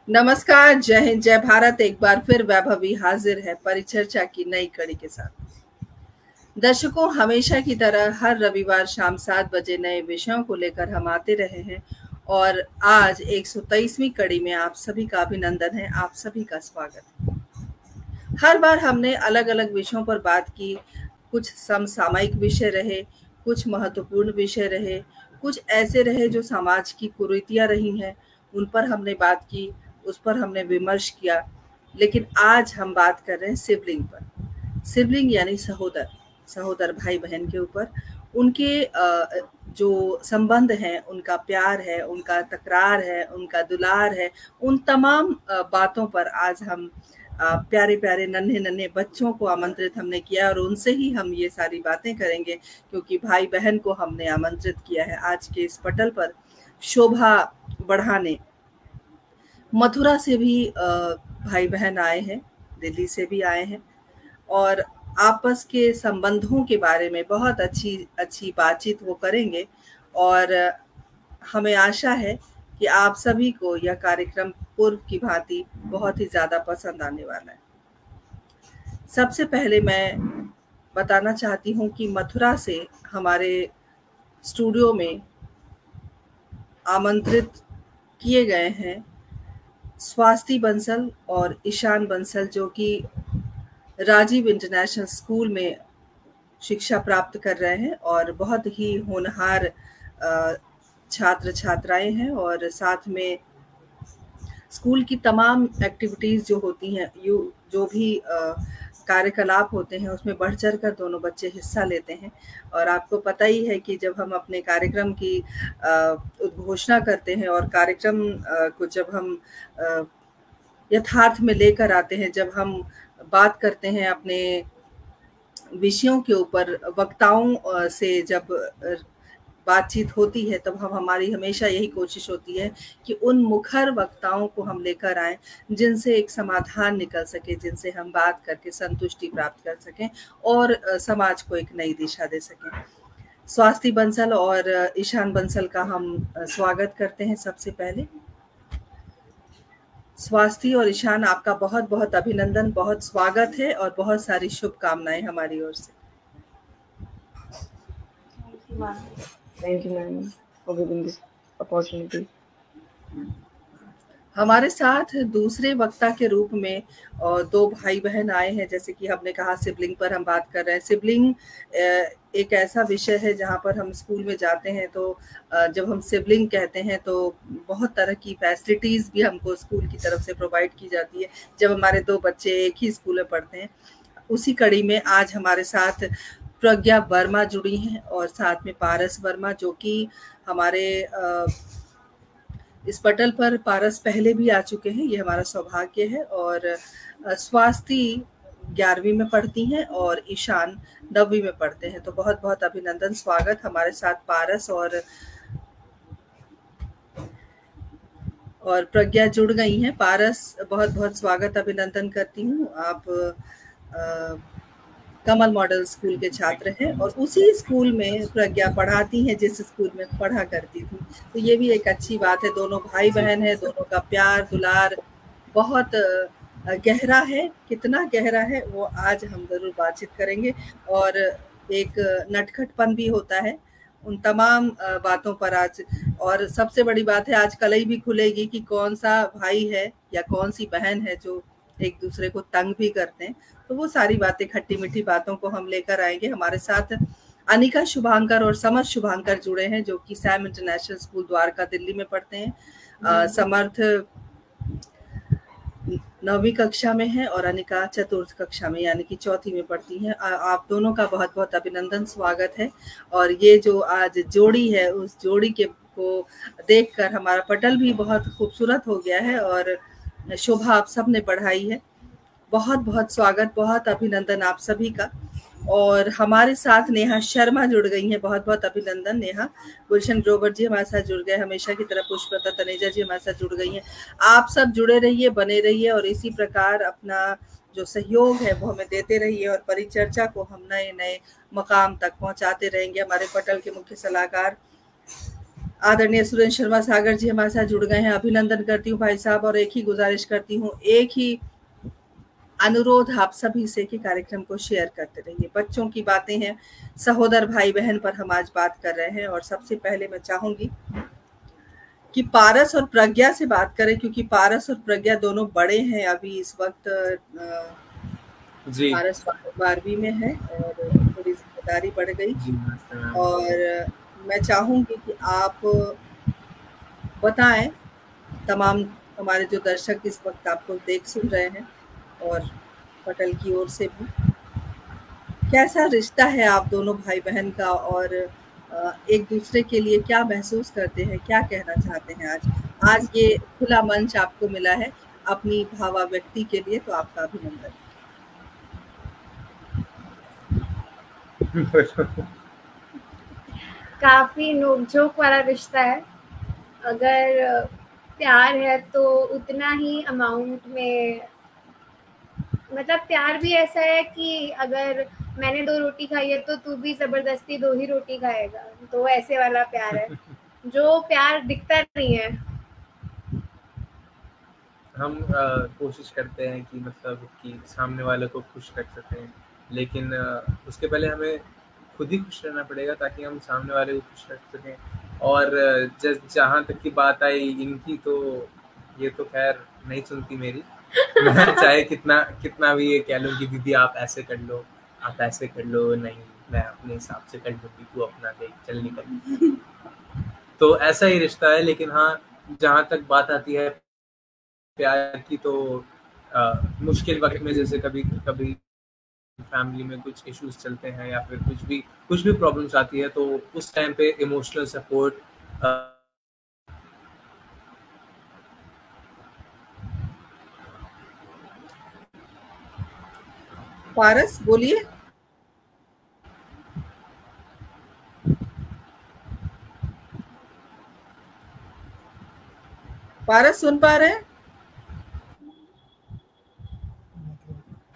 नमस्कार, जय हिंद, जय भारत। एक बार फिर वैभवी हाजिर है परिचर्चा की नई कड़ी के साथ। दर्शकों, हमेशा की तरह हर रविवार शाम 7 बजे नए विषयों को लेकर हम आते रहे हैं और आज 123वीं कड़ी में आप सभी का अभिनंदन है, आप सभी का स्वागत है। हर बार हमने अलग अलग विषयों पर बात की। कुछ समसामयिक विषय रहे, कुछ महत्वपूर्ण विषय रहे, कुछ ऐसे रहे जो समाज की कुरीतियां रही हैं, उन पर हमने बात की, उस पर हमने विमर्श किया। लेकिन आज हम बात कर रहे हैं सिबलिंग पर। सिबलिंग यानी सहोदर, सहोदर भाई बहन के ऊपर उनके जो संबंध हैं, उनका प्यार है, उनका तकरार है, उनका दुलार है, उन तमाम बातों पर आज हम प्यारे प्यारे नन्हे नन्हे बच्चों को आमंत्रित हमने किया और उनसे ही हम ये सारी बातें करेंगे, क्योंकि भाई बहन को हमने आमंत्रित किया है आज के इस पटल पर शोभा बढ़ाने। मथुरा से भी भाई बहन आए हैं, दिल्ली से भी आए हैं और आपस के संबंधों के बारे में बहुत अच्छी अच्छी बातचीत वो करेंगे और हमें आशा है कि आप सभी को यह कार्यक्रम पूर्व की भांति बहुत ही ज़्यादा पसंद आने वाला है। सबसे पहले मैं बताना चाहती हूँ कि मथुरा से हमारे स्टूडियो में आमंत्रित किए गए हैं स्वास्ति बंसल और ईशान बंसल, जो कि राजीव इंटरनेशनल स्कूल में शिक्षा प्राप्त कर रहे हैं और बहुत ही होनहार छात्र छात्राएं हैं और साथ में स्कूल की तमाम एक्टिविटीज़ जो होती हैं, जो भी कार्यकलाप होते हैं, उसमें बढ़ चढ़ कर दोनों बच्चे हिस्सा लेते हैं। और आपको पता ही है कि जब हम अपने कार्यक्रम की उद्घोषणा करते हैं और कार्यक्रम को जब हम यथार्थ में लेकर आते हैं, जब हम बात करते हैं अपने विषयों के ऊपर, वक्ताओं से जब बातचीत होती है, तब हमारी हमेशा यही कोशिश होती है कि उन मुखर वक्ताओं को हम लेकर आएं जिनसे एक समाधान निकल सके, जिनसे हम बात करके संतुष्टि प्राप्त कर सकें और समाज को एक नई दिशा दे सकें। स्वास्ति बंसल और ईशान बंसल का हम स्वागत करते हैं। सबसे पहले स्वास्ति और ईशान, आपका बहुत बहुत अभिनंदन, बहुत स्वागत है और बहुत सारी शुभकामनाएं हमारी ओर से। Thank you, ma'am, for giving this opportunity. हमारे साथ दूसरे वक्ता के रूप में दो भाई बहन आए हैं। जैसे कि हमने कहा, सिबलिंग पर हम बात कर रहे हैं। सिबलिंग एक ऐसा विषय है जहाँ पर हम स्कूल में जाते हैं तो जब हम सिबलिंग कहते हैं तो बहुत तरह की फैसिलिटीज़ भी हमको स्कूल की तरफ से प्रोवाइड की जाती है जब हमारे दो बच्चे एक ही स्कूल में पढ़ते हैं। उसी कड़ी में आज हमारे साथ प्रज्ञा वर्मा जुड़ी हैं और साथ में पारस वर्मा, जो कि हमारे इस पटल पर पारस पहले भी आ चुके हैं, ये हमारा सौभाग्य है। और स्वास्ति 11वीं में पढ़ती हैं और ईशान 9वीं में पढ़ते हैं। तो बहुत बहुत अभिनंदन, स्वागत। हमारे साथ पारस और प्रज्ञा जुड़ गई हैं। पारस, बहुत बहुत स्वागत, अभिनंदन करती हूँ। आप कमल मॉडल स्कूल के छात्र हैं और उसी स्कूल में प्रज्ञा पढ़ाती हैं जिस स्कूल में पढ़ा करती थी। तो ये भी एक अच्छी बात है। दोनों भाई बहन हैं, दोनों का प्यार दुलार बहुत गहरा है। कितना गहरा है वो आज हम ज़रूर बातचीत करेंगे। और एक नटखटपन भी होता है उन तमाम बातों पर आज। और सबसे बड़ी बात है, आज कलई भी खुलेगी कि कौन सा भाई है या कौन सी बहन है जो एक दूसरे को तंग भी करते हैं। तो वो सारी बातें, खट्टी मीठी बातों को हम लेकर आएंगे। हमारे साथ अनिका शुभांकर और समर्थ शुभांकर जुड़े हैं, जो कि Sam international school Dwarka Delhi में पढ़ते हैं। समर्थ 9वीं कक्षा में है और अनिका चतुर्थ कक्षा में यानी कि 4थी में पढ़ती हैं। आप दोनों का बहुत बहुत अभिनंदन, स्वागत है। और ये जो आज जोड़ी है, उस जोड़ी को देखकर हमारा पटल भी बहुत खूबसूरत हो गया है और शोभा आप सब ने बढ़ाई है। बहुत बहुत स्वागत, बहुत अभिनंदन आप सभी का। और हमारे साथ नेहा शर्मा जुड़ गई हैं, बहुत बहुत अभिनंदन नेहा। गुलशन ग्रोवर जी हमारे साथ जुड़ गए, हमेशा की तरह पुष्पलता तनेजा जी हमारे साथ जुड़ गई हैं। आप सब जुड़े रहिए, बने रहिए और इसी प्रकार अपना जो सहयोग है वो हमें देते रहिए और परिचर्चा को हम नए नए मकाम तक पहुंचाते रहेंगे। हमारे पटल के मुख्य सलाहकार आदरणीय सुरेंद्र शर्मा सागर जी हमारे साथ जुड़ गए हैं, अभिनंदन करती हूँ भाई साहब, और एक ही गुजारिश करती हूँ, एक ही अनुरोध आप सभी से कि कार्यक्रम को शेयर करते रहिए। बच्चों की बातें हैं, सहोदर भाई बहन पर हम आज बात कर रहे हैं, और सबसे पहले मैं चाहूंगी कि पारस और प्रज्ञा से बात करें, क्योंकि पारस और प्रज्ञा दोनों बड़े हैं अभी इस वक्त। जी पारस 12वीं में है और थोड़ी जिम्मेदारी बढ़ गई, और मैं चाहूंगी कि आप बताएं, तमाम हमारे जो दर्शक इस वक्त आपको देख सुन रहे हैं और पटल की ओर से भी, कैसा रिश्ता है आप दोनों भाई बहन का, और एक दूसरे के लिए क्या महसूस करते हैं, क्या कहना चाहते हैं? आज ये खुला मंच आपको मिला है अपनी भावाव्यक्ति के लिए, तो आपका अभिनंदन। काफी नोकझोंक वाला रिश्ता है। अगर प्यार है तो उतना ही अमाउंट में, मतलब प्यार भी ऐसा है कि अगर मैंने 2 रोटी खाई है तो तू भी जबरदस्ती 2 ही रोटी खाएगा, तो ऐसे वाला प्यार है जो प्यार दिखता नहीं है। हम कोशिश करते हैं कि मतलब कि सामने वाले को खुश कर सकें, लेकिन उसके पहले हमें खुद ही खुश रहना पड़ेगा ताकि हम सामने वाले को खुश रख सकें। और जहाँ तक की बात आई इनकी, तो ये तो खैर नहीं सुनती मेरी। मैं चाहे कितना भी ये कह लूँ कि दीदी आप ऐसे कर लो, आप ऐसे कर लो, नहीं मैं अपने हिसाब से कर लूँगी, तू अपना देख, चल निकल। तो ऐसा ही रिश्ता है। लेकिन हाँ, जहाँ तक बात आती है प्यार की, तो मुश्किल वक्त में जैसे कभी कभी फैमिली में कुछ इश्यूज चलते हैं या फिर कुछ भी प्रॉब्लम्स आती है, तो उस टाइम पे इमोशनल सपोर्ट पारस बोलिए। पारस सुन पा रहे हैं?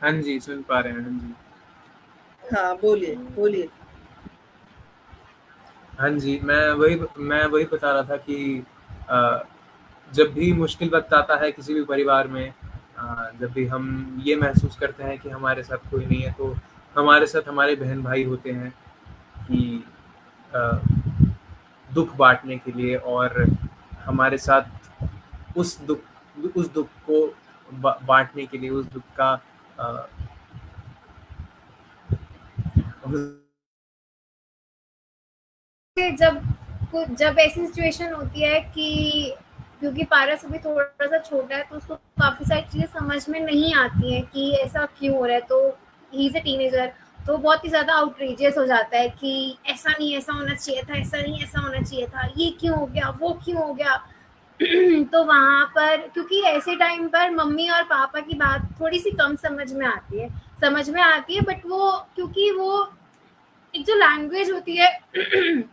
हाँ जी, सुन पा रहे हैं। हाँ जी, हाँ बोलिए। हाँ जी, मैं वही बता रहा था कि जब भी मुश्किल वक्त आता है किसी भी परिवार में, जब भी हम ये महसूस करते हैं कि हमारे साथ कोई नहीं है, तो हमारे साथ हमारे बहन भाई होते हैं कि दुख बांटने के लिए, और हमारे साथ उस दुख को बांटने के लिए, उस दुख का जब ऐसी सिचुएशन होती है कि क्योंकि पारस अभी थोड़ा सा छोटा है तो उसको काफी सारी चीजें समझ में नहीं आती हैं कि ऐसा क्यों हो रहा है, तो ही इज अ टीनेजर, तो बहुत ही ज्यादा आउटरीजियस हो जाता है कि ऐसा नहीं, ऐसा होना चाहिए था, ऐसा नहीं, ऐसा होना चाहिए था, ये क्यों हो गया, वो क्यों हो गया। तो वहां पर क्योंकि ऐसे टाइम पर मम्मी और पापा की बात थोड़ी सी कम समझ में आती है, बट वो क्योंकि वो एक जो लैंग्वेज होती है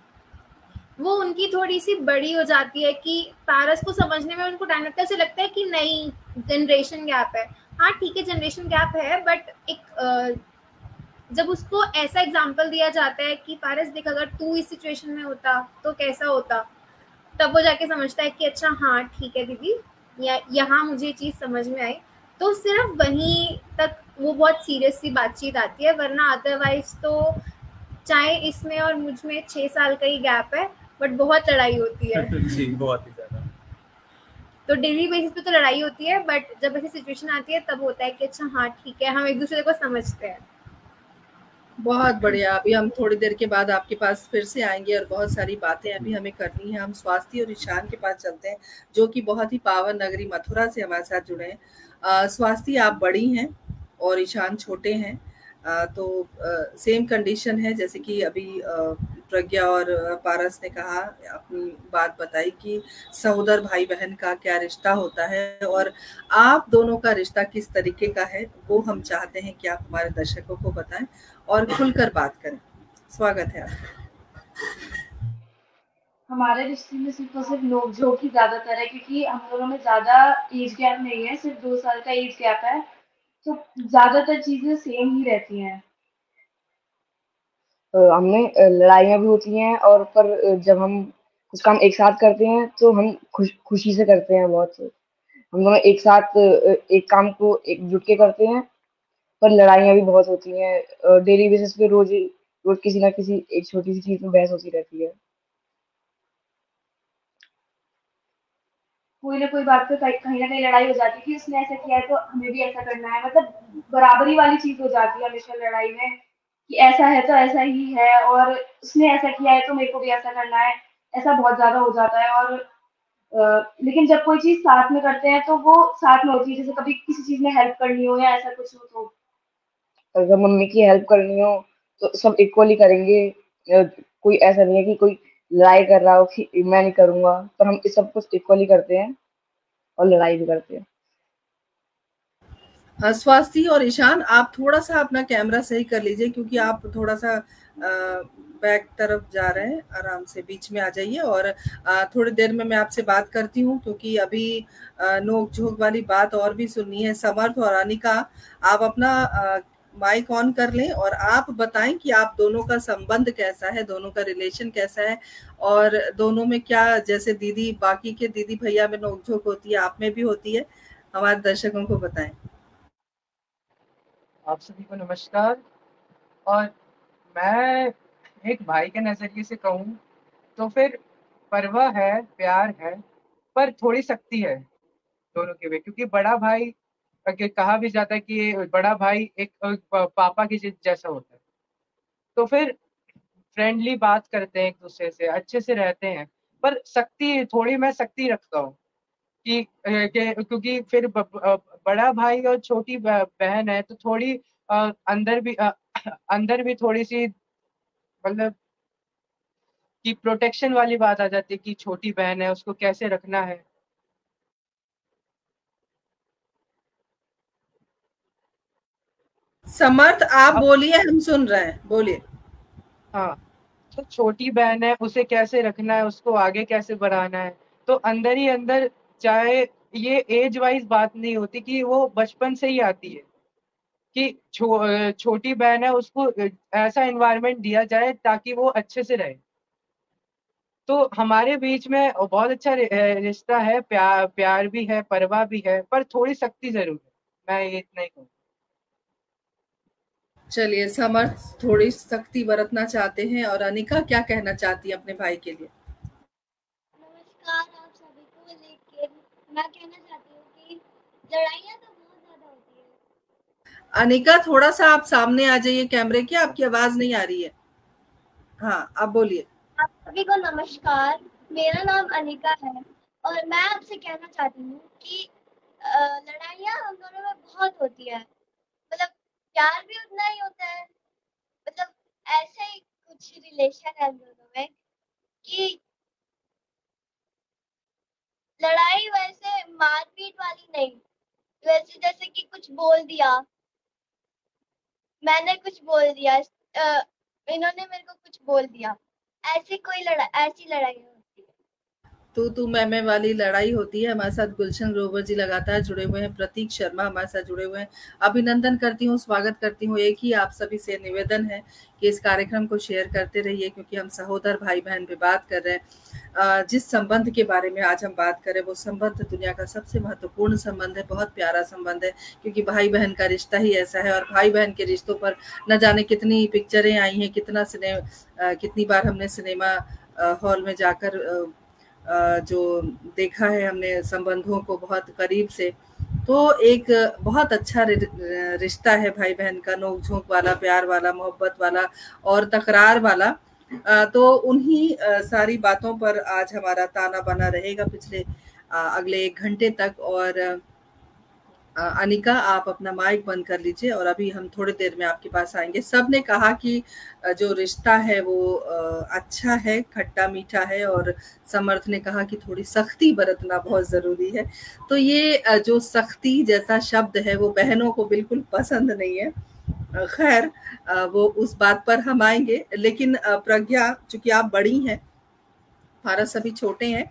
वो उनकी थोड़ी सी बड़ी हो जाती है कि पारस को समझने में उनको टाइम लगता है। उसे लगता है कि नहीं, जनरेशन गैप है। हाँ ठीक है, जनरेशन गैप है, बट एक जब उसको ऐसा एग्जाम्पल दिया जाता है कि पारस देख, अगर तू इस सिचुएशन में होता तो कैसा होता, तब वो जाके समझता है कि अच्छा हाँ ठीक है दीदी, यहाँ मुझे चीज समझ में आई। तो सिर्फ वहीं तक वो बहुत सीरियस सी बातचीत आती है, वरना अदरवाइज तो चाहे इसमें और मुझ में 6 साल का ही गैप है, बट बहुत लड़ाई होती है। जी, बहुत ही ज्यादा। तो डेली बेसिस पे तो लड़ाई होती है, बट जब ऐसी सिचुएशन आती है तब होता है कि अच्छा हाँ ठीक है, हम एक दूसरे को समझते हैं। बहुत बढ़िया। अभी हम थोड़ी देर के बाद आपके पास फिर से आएंगे और बहुत सारी बातें अभी हमें करनी है। हम स्वास्थ्य और ईशान के पास चलते हैं, जो कि बहुत ही पावन नगरी मथुरा से हमारे साथ जुड़े हैं। स्वास्थ्य आप बड़ी हैं और ईशान छोटे हैं, तो सेम कंडीशन है जैसे कि अभी प्रज्ञा और पारस ने कहा, अपनी बात बताई कि सहोदर भाई बहन का क्या रिश्ता होता है, और आप दोनों का रिश्ता किस तरीके का है, वो हम चाहते हैं कि आप हमारे दर्शकों को बताएं और खुलकर बात करें। स्वागत है आपका। हमारे रिश्ते में सिर्फ और सिर्फ नोक-झोंक ही ज्यादातर है, क्योंकि हम दोनों में ज्यादा एज गैप नहीं है, सिर्फ 2 साल का एज गैप है, तो ज्यादातर चीजें सेम ही रहती हैं। हमने लड़ाइयाँ भी होती हैं, और पर जब हम कुछ काम एक साथ करते हैं तो हम खुशी से करते हैं बहुत से। हम दोनों एक साथ एक काम को एकजुट के करते हैं, पर लड़ाइयाँ भी बहुत होती हैं। डेली बेसिस पे रोज़ किसी ना किसी एक छोटी-सी चीज़ में बहस होती रहती है। कोई ना कोई बात पे कहीं ना कहीं लड़ाई हो जाती है कि उसने ऐसा किया है तो हमें भी ऐसा करना है, मतलब बराबरी वाली चीज हो जाती है हमेशा लड़ाई में कि ऐसा है तो ऐसा ही है और उसने ऐसा किया है तो मेरे को भी ऐसा करना है, ऐसा बहुत ज्यादा हो जाता है। और लेकिन जब कोई चीज साथ में करते हैं तो वो साथ में होती है, जैसे कभी किसी चीज में हेल्प करनी हो या ऐसा कुछ हो तो अगर मम्मी की हेल्प करनी हो तो सब इक्वली करेंगे। कोई ऐसा नहीं है कि कोई लड़ाई कर रहा हो कि मैं नहीं करूँगा, पर हम इस सब कुछ इक्वली करते हैं और लड़ाई भी करते हैं। स्वाति और ईशान, आप थोड़ा सा अपना कैमरा सही कर लीजिए क्योंकि आप थोड़ा सा बैक तरफ जा रहे हैं। आराम से बीच में आ जाइए और थोड़ी देर में मैं आपसे बात करती हूँ क्योंकि अभी नोक झोंक वाली बात और भी सुननी है। समर्थ और अनिका, आप अपना माइक ऑन कर लें और आप बताएं कि आप दोनों का संबंध कैसा है, दोनों का रिलेशन कैसा है और दोनों में क्या, जैसे दीदी बाकी के दीदी भैया में नोक झोंक होती है, आप में भी होती है, हमारे दर्शकों को बताएं। आप सभी को नमस्कार। और मैं एक भाई के नज़रिए से कहूँ तो फिर परवाह है, प्यार है, पर थोड़ी सख्ती है दोनों के में, क्योंकि बड़ा भाई कहा भी जाता है कि बड़ा भाई एक पापा की जैसा होता है। तो फिर फ्रेंडली बात करते हैं, एक दूसरे से अच्छे से रहते हैं, पर सख्ती थोड़ी मैं सख्ती रखता हूँ कि क्योंकि फिर बड़ा भाई और छोटी बहन है तो थोड़ी अंदर भी थोड़ी सी मतलब कि प्रोटेक्शन वाली बात आ जाती है कि छोटी बहन है, उसको कैसे रखना है। समर्थ, आप बोलिए, हम सुन रहे हैं, बोलिए। हाँ, तो छोटी बहन है, उसे कैसे रखना है, उसको आगे कैसे बढ़ाना है, तो अंदर ही अंदर, चाहे ये एज वाइज बात नहीं होती कि वो बचपन से ही आती है कि छोटी बहन है, उसको ऐसा एनवायरनमेंट दिया जाए ताकि वो अच्छे से रहे। तो हमारे बीच में बहुत अच्छा रिश्ता है, प्यार भी है, परवाह भी है, पर थोड़ी सख्ती जरूर है। मैं ये इतना ही कहूँ। चलिए, समर्थ थोड़ी सख्ती बरतना चाहते हैं और अनिका क्या कहना चाहती है अपने भाई के लिए? नमस्कार आप सभी को। लेकिन मैं कहना चाहती हूँ कि लड़ाइयाँ तो बहुत ज्यादा होती है। अनिका, थोड़ा सा आप सामने आ जाइए कैमरे के, आपकी आवाज नहीं आ रही है। हाँ, आप बोलिए। आप सभी को नमस्कार, मेरा नाम अनिका है और मैं आपसे कहना चाहती हूँ कि लड़ाइयाँ हम दोनों में बहुत होती है, मतलब प्यार भी उतना ही होता है। मतलब ऐसे ही कुछ रिलेशन है हम दोनों में कि लड़ाई वैसे मारपीट वाली नहीं, वैसे जैसे कि कुछ बोल दिया, मैंने कुछ बोल दिया, इन्होंने मेरे को कुछ बोल दिया, ऐसी लड़ाई होती है। तू मैं वाली लड़ाई होती है। हमारे साथ गुलशन ग्रोवर जी लगातार जुड़े हुए हैं, प्रतीक शर्मा हमारे साथ जुड़े हुए हैं। अभिनंदन करती हूँ, स्वागत करती हूँ। एक ही आप सभी से निवेदन है कि इस कार्यक्रम को शेयर करते रहिए क्योंकि हम सहोदर भाई बहन पे बात कर रहे हैं। जिस संबंध के बारे में आज हम बात करें वो संबंध दुनिया का सबसे महत्वपूर्ण संबंध है, बहुत प्यारा संबंध है क्योंकि भाई बहन का रिश्ता ही ऐसा है। और भाई बहन के रिश्तों पर न जाने कितनी पिक्चरें आई हैं, कितनी बार हमने सिनेमा हॉल में जाकर जो देखा है हमने संबंधों को बहुत करीब से। तो एक बहुत अच्छा रिश्ता है भाई बहन का, नोक झोंक वाला, प्यार वाला, मोहब्बत वाला और तकरार वाला। तो उन्हीं सारी बातों पर आज हमारा ताना बाना रहेगा अगले 1 घंटे तक। और अनिका, आप अपना माइक बंद कर लीजिए और अभी हम थोड़ी देर में आपके पास आएंगे। सबने कहा कि जो रिश्ता है वो अच्छा है, खट्टा मीठा है, और समर्थ ने कहा कि थोड़ी सख्ती बरतना बहुत जरूरी है। तो ये जो सख्ती जैसा शब्द है वो बहनों को बिल्कुल पसंद नहीं है। खैर, वो उस बात पर हम आएंगे। लेकिन प्रज्ञा, चूंकि आप बड़ी हैं, भारत सभी छोटे हैं,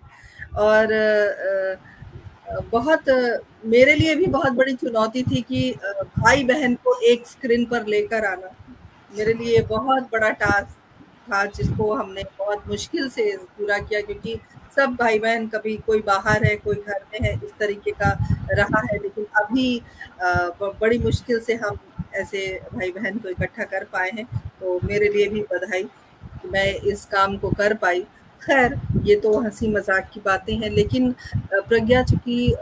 और बहुत मेरे लिए भी बहुत बड़ी चुनौती थी कि भाई बहन को एक स्क्रीन पर लेकर आना मेरे लिए बहुत बड़ा टास्क था जिसको हमने बहुत मुश्किल से पूरा किया, क्योंकि सब भाई बहन, कभी कोई बाहर है कोई घर में है, इस तरीके का रहा है। लेकिन अभी बड़ी मुश्किल से हम ऐसे भाई बहन को इकट्ठा कर पाए हैं, तो मेरे लिए भी बधाई कि मैं इस काम को कर पाई। खैर, ये तो हंसी मजाक की बातें हैं, लेकिन प्रज्ञा, चूंकि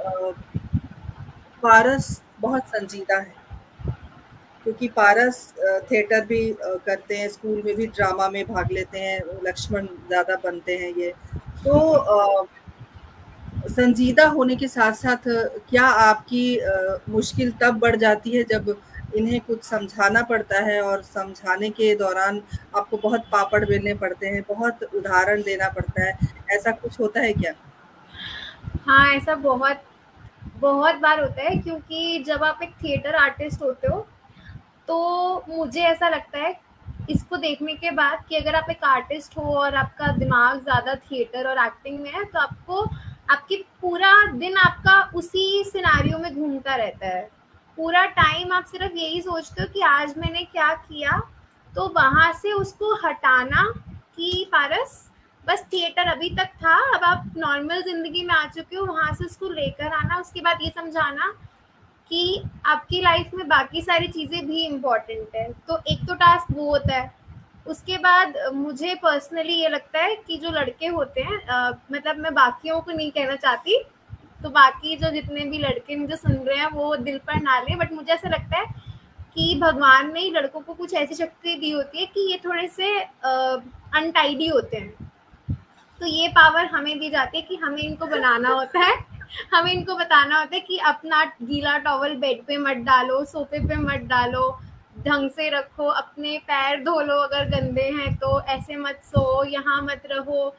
पारस बहुत संजीदा है, क्योंकि पारस थिएटर भी करते हैं, स्कूल में भी ड्रामा में भाग लेते हैं, लक्ष्मण ज्यादा बनते हैं ये। तो संजीदा होने के साथ साथ क्या आपकी मुश्किल तब बढ़ जाती है जब इन्हें कुछ समझाना पड़ता है, और समझाने के दौरान आपको बहुत पापड़ बेलने पड़ते हैं, बहुत उदाहरण देना पड़ता है, ऐसा कुछ होता है क्या? हाँ, ऐसा बहुत बहुत बार होता है, क्योंकि जब आप एक थिएटर आर्टिस्ट होते हो तो मुझे ऐसा लगता है इसको देखने के बाद कि अगर आप एक आर्टिस्ट हो और आपका दिमाग ज़्यादा थिएटर और एक्टिंग में है, तो आपको आपकी पूरा दिन आपका उसी सिनेरियो में घूमता रहता है। पूरा टाइम आप सिर्फ यही सोचते हो कि आज मैंने क्या किया, तो वहाँ से उसको हटाना कि पारस बस थिएटर अभी तक था, अब आप नॉर्मल ज़िंदगी में आ चुके हो, वहाँ से उसको लेकर आना। उसके बाद ये समझाना कि आपकी लाइफ में बाकी सारी चीज़ें भी इम्पोर्टेंट है। तो एक तो टास्क वो होता है। उसके बाद मुझे पर्सनली ये लगता है कि जो लड़के होते हैं, मतलब मैं बाकियों को नहीं कहना चाहती, तो बाकी जो जितने भी लड़के मुझे सुन रहे हैं वो दिल पर ना लें, बट मुझे ऐसा लगता है कि भगवान ने लड़कों को कुछ ऐसी शक्ति दी होती है कि ये थोड़े से अनटाइडी होते हैं। तो ये पावर हमें दी जाती है कि हमें इनको बनाना होता है, हमें इनको बताना होता है कि अपना गीला टॉवल बेड पे मत डालो, सोफे पे मत डालो, ढंग से रखो, अपने पैर धो लो अगर गंदे हैं तो, ऐसे मत सो, यहाँ मत रहो।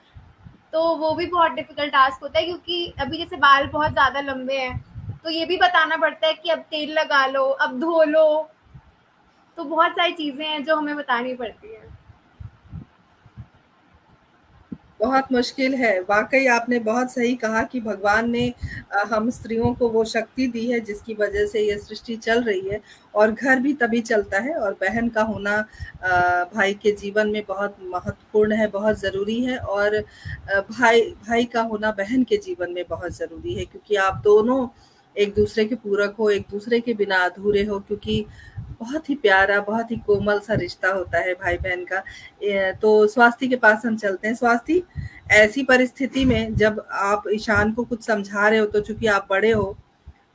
तो वो भी बहुत डिफिकल्ट टास्क होता है, क्योंकि अभी जैसे बाल बहुत ज़्यादा लंबे हैं तो ये भी बताना पड़ता है कि अब तेल लगा लो, अब धो लो। तो बहुत सारी चीज़ें हैं जो हमें बतानी पड़ती हैं। बहुत मुश्किल है। वाकई आपने बहुत सही कहा कि भगवान ने हम स्त्रियों को वो शक्ति दी है जिसकी वजह से ये सृष्टि चल रही है, और घर भी तभी चलता है। और बहन का होना भाई के जीवन में बहुत महत्वपूर्ण है, बहुत ज़रूरी है, और भाई का होना बहन के जीवन में बहुत ज़रूरी है, क्योंकि आप दोनों एक दूसरे के पूरक हो, एक दूसरे के बिना अधूरे हो, क्योंकि बहुत ही प्यारा, बहुत ही कोमल सा रिश्ता होता है भाई बहन का। तो स्वाति के पास हम चलते हैं। स्वाति, ऐसी परिस्थिति में जब आप ईशान को कुछ समझा रहे हो, तो चूंकि आप बड़े हो,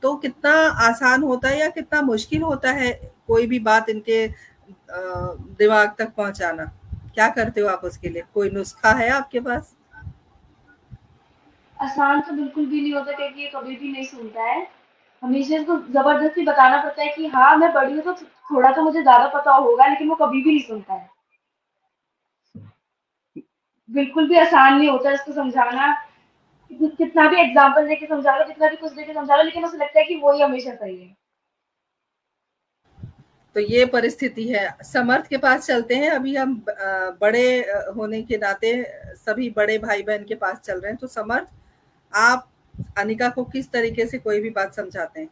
तो कितना आसान होता है या कितना मुश्किल होता है कोई भी बात इनके दिमाग तक पहुंचाना? क्या करते हो आप उसके लिए? कोई नुस्खा है आपके पास? आसान तो बिल्कुल भी नहीं होता, क्योंकि ये कभी भी नहीं सुनता है। हमेशा इसको जबरदस्ती बताना पड़ता है कि हाँ मैं बड़ी हूँ तो थोड़ा तो मुझे ज्यादा पता होगा, लेकिन वो कभी भी नहीं सुनता है। बिल्कुल भी आसान नहीं होता इसको समझाना। कितना भी एग्जाम्पल देके समझा लो, कितना भी कुछ देके समझा लो, लेकिन उसे लगता है कि वो ही हमेशा सही है। तो ये परिस्थिति है। समर्थ के पास चलते हैं। अभी हम बड़े होने के नाते सभी बड़े भाई बहन के पास चल रहे हैं। तो समर्थ, आप अनिका को किस तरीके से कोई भी बात समझाते हैं?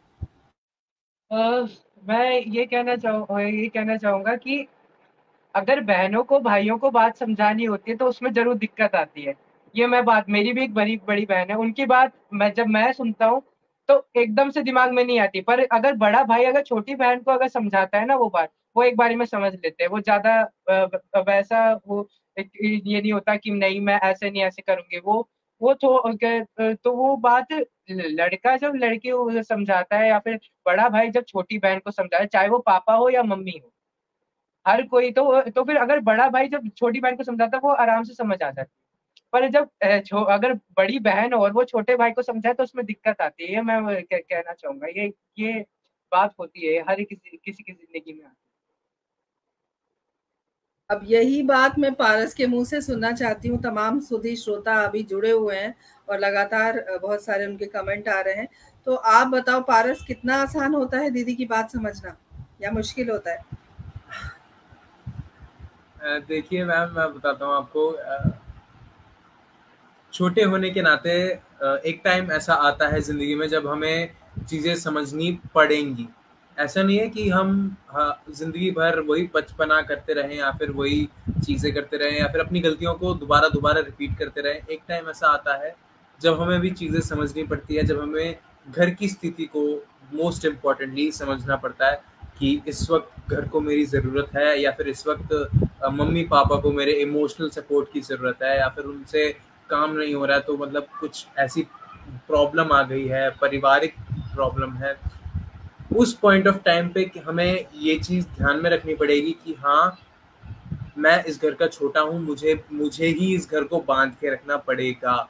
मैं ये कहना चाहूंगा कि अगर बहनों को भाइयों को बात समझानी होती है तो उसमें जरूर दिक्कत आती है। ये मेरी भी एक बड़ी बहन है, उनकी बात जब मैं सुनता हूँ तो एकदम से दिमाग में नहीं आती। पर अगर बड़ा भाई अगर छोटी बहन को अगर समझाता है ना, वो बात वो एक बारी में समझ लेते हैं। वो ज्यादा वैसा वो ये नहीं होता कि नहीं मैं ऐसे नहीं ऐसे करूंगी। तो वो बात लड़का जब लड़की को समझाता है, या फिर बड़ा भाई जब छोटी बहन को समझाता है, चाहे वो पापा हो या मम्मी हो, हर कोई तो फिर अगर बड़ा भाई जब छोटी बहन को समझाता है वो आराम से समझ आ जाती है। पर जब अगर बड़ी बहन और वो छोटे भाई को समझाए तो उसमें दिक्कत आती है। ये मैं कहना चाहूंगा। ये बात होती है हर किसी की जिंदगी में आती है। अब यही बात मैं पारस के मुंह से सुनना चाहती हूँ। तमाम सुधी श्रोता अभी जुड़े हुए हैं और लगातार बहुत सारे उनके कमेंट आ रहे हैं। तो आप बताओ पारस, कितना आसान होता है दीदी की बात समझना या मुश्किल होता है? देखिए मैम, मैं बताता हूँ आपको। छोटे होने के नाते एक टाइम ऐसा आता है जिंदगी में जब हमें चीजें समझनी पड़ेंगी। ऐसा नहीं है कि हम जिंदगी भर वही बचपना करते रहें या फिर वही चीजें करते रहें या फिर अपनी गलतियों को दोबारा दोबारा रिपीट करते रहें। एक टाइम ऐसा आता है जब हमें भी चीजें समझनी पड़ती है, जब हमें घर की स्थिति को मोस्ट इम्पोर्टेंटली समझना पड़ता है कि इस वक्त घर को मेरी ज़रूरत है या फिर इस वक्त मम्मी पापा को मेरे इमोशनल सपोर्ट की ज़रूरत है या फिर उनसे काम नहीं हो रहा है, तो मतलब कुछ ऐसी प्रॉब्लम आ गई है, पारिवारिक प्रॉब्लम है। उस पॉइंट ऑफ टाइम पे कि हमें ये चीज़ ध्यान में रखनी पड़ेगी कि हाँ, मैं इस घर का छोटा हूँ, मुझे ही इस घर को बांध के रखना पड़ेगा।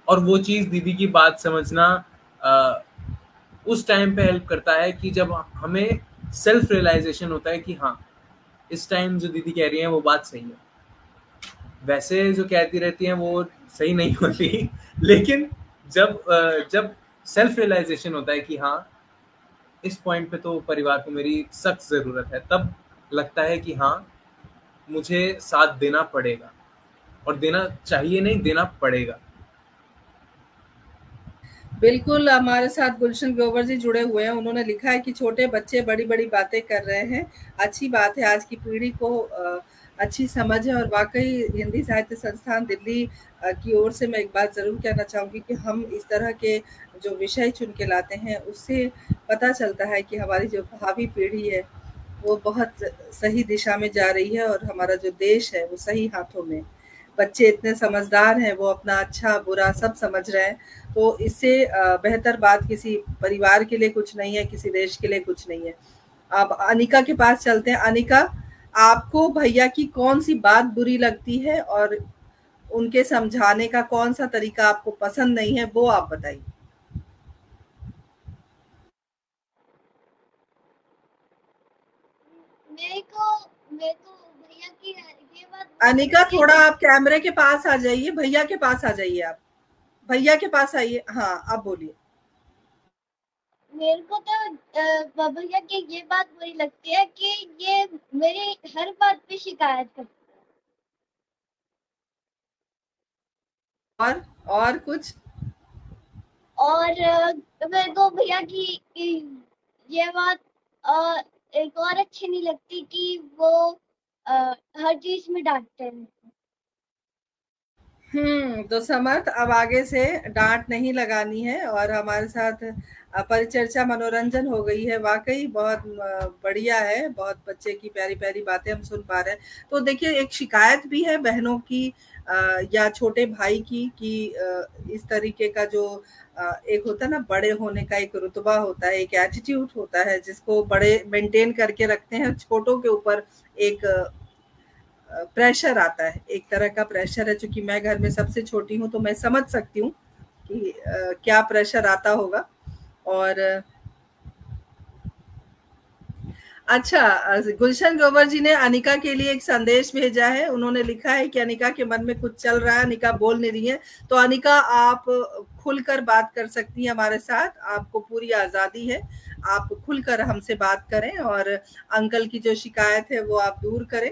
और वो चीज़ दीदी की बात समझना उस टाइम पे हेल्प करता है कि जब हमें सेल्फ रियलाइजेशन होता है कि हाँ, इस टाइम जो दीदी कह रही हैं वो बात सही है। वैसे जो कहती रहती हैं वो सही नहीं होती, लेकिन जब सेल्फ रियलाइजेशन होता है कि हाँ, इस पॉइंट पे तो परिवार को मेरी सख्त ज़रूरत है, तब लगता है कि हाँ, मुझे साथ देना पड़ेगा। और देना चाहिए नहीं, देना पड़ेगा। बिल्कुल, हमारे साथ गुलशन ग्रोवर जी जुड़े हुए हैं। उन्होंने लिखा है कि छोटे बच्चे बड़ी-बड़ी बातें कर रहे हैं। अच्छी बात है, आज की पीढ़ी को अच्छी समझ है और वाक़ई हिंदी साहित्य संस्थान दिल्ली की ओर से मैं एक बात ज़रूर कहना चाहूँगी कि हम इस तरह के जो विषय चुन के लाते हैं, उससे पता चलता है कि हमारी जो भावी पीढ़ी है, वो बहुत सही दिशा में जा रही है और हमारा जो देश है, वो सही हाथों में। बच्चे इतने समझदार हैं, वो अपना अच्छा बुरा सब समझ रहे हैं, तो इससे बेहतर बात किसी परिवार के लिए कुछ नहीं है, किसी देश के लिए कुछ नहीं है। अब अनिका के पास चलते हैं। अनिका, आपको भैया की कौन-सी बात बुरी लगती है और उनके समझाने का कौन-सा तरीका आपको पसंद नहीं है, वो आप बताइए? मेरे को भैया की ये बात अनिका, थोड़ा आप कैमरे के पास आ जाइए, भैया के पास आ जाइए आप। भैया के पास आइए। हाँ, अब बोलिए। मेरे को तो भैया की ये बात बुरी लगती है कि ये मेरी हर बात पे शिकायत करते हैं। और कुछ? और मेरे को भैया की ये बात एक और अच्छी नहीं लगती कि वो हर चीज में डांटते हैं। तो समर्थ, अब आगे से डांट नहीं लगानी है और हमारे साथ परिचर्चा मनोरंजन हो गई है। वाकई बहुत बढ़िया है, बहुत बच्चे की प्यारी प्यारी बातें हम सुन पा रहे हैं। तो देखिए, एक शिकायत भी है बहनों की या छोटे भाई की कि इस तरीके का जो एक होता है ना, बड़े होने का एक रुतबा होता है, एक एटीट्यूड होता है जिसको बड़े मेंटेन करके रखते हैं। छोटों के ऊपर एक प्रेशर आता है, एक तरह का प्रेशर है। चूंकि मैं घर में सबसे छोटी हूँ तो मैं समझ सकती हूँ कि क्या प्रेशर आता होगा। और अच्छा, गुलशन ग्रोवर जी ने अनिका के लिए एक संदेश भेजा है। उन्होंने लिखा है कि अनिका के मन में कुछ चल रहा है, अनिका बोल नहीं रही है। तो अनिका, आप खुलकर बात कर सकती हैं हमारे साथ, आपको पूरी आज़ादी है, आप खुलकर हमसे बात करें और अंकल की जो शिकायत है वो आप दूर करें।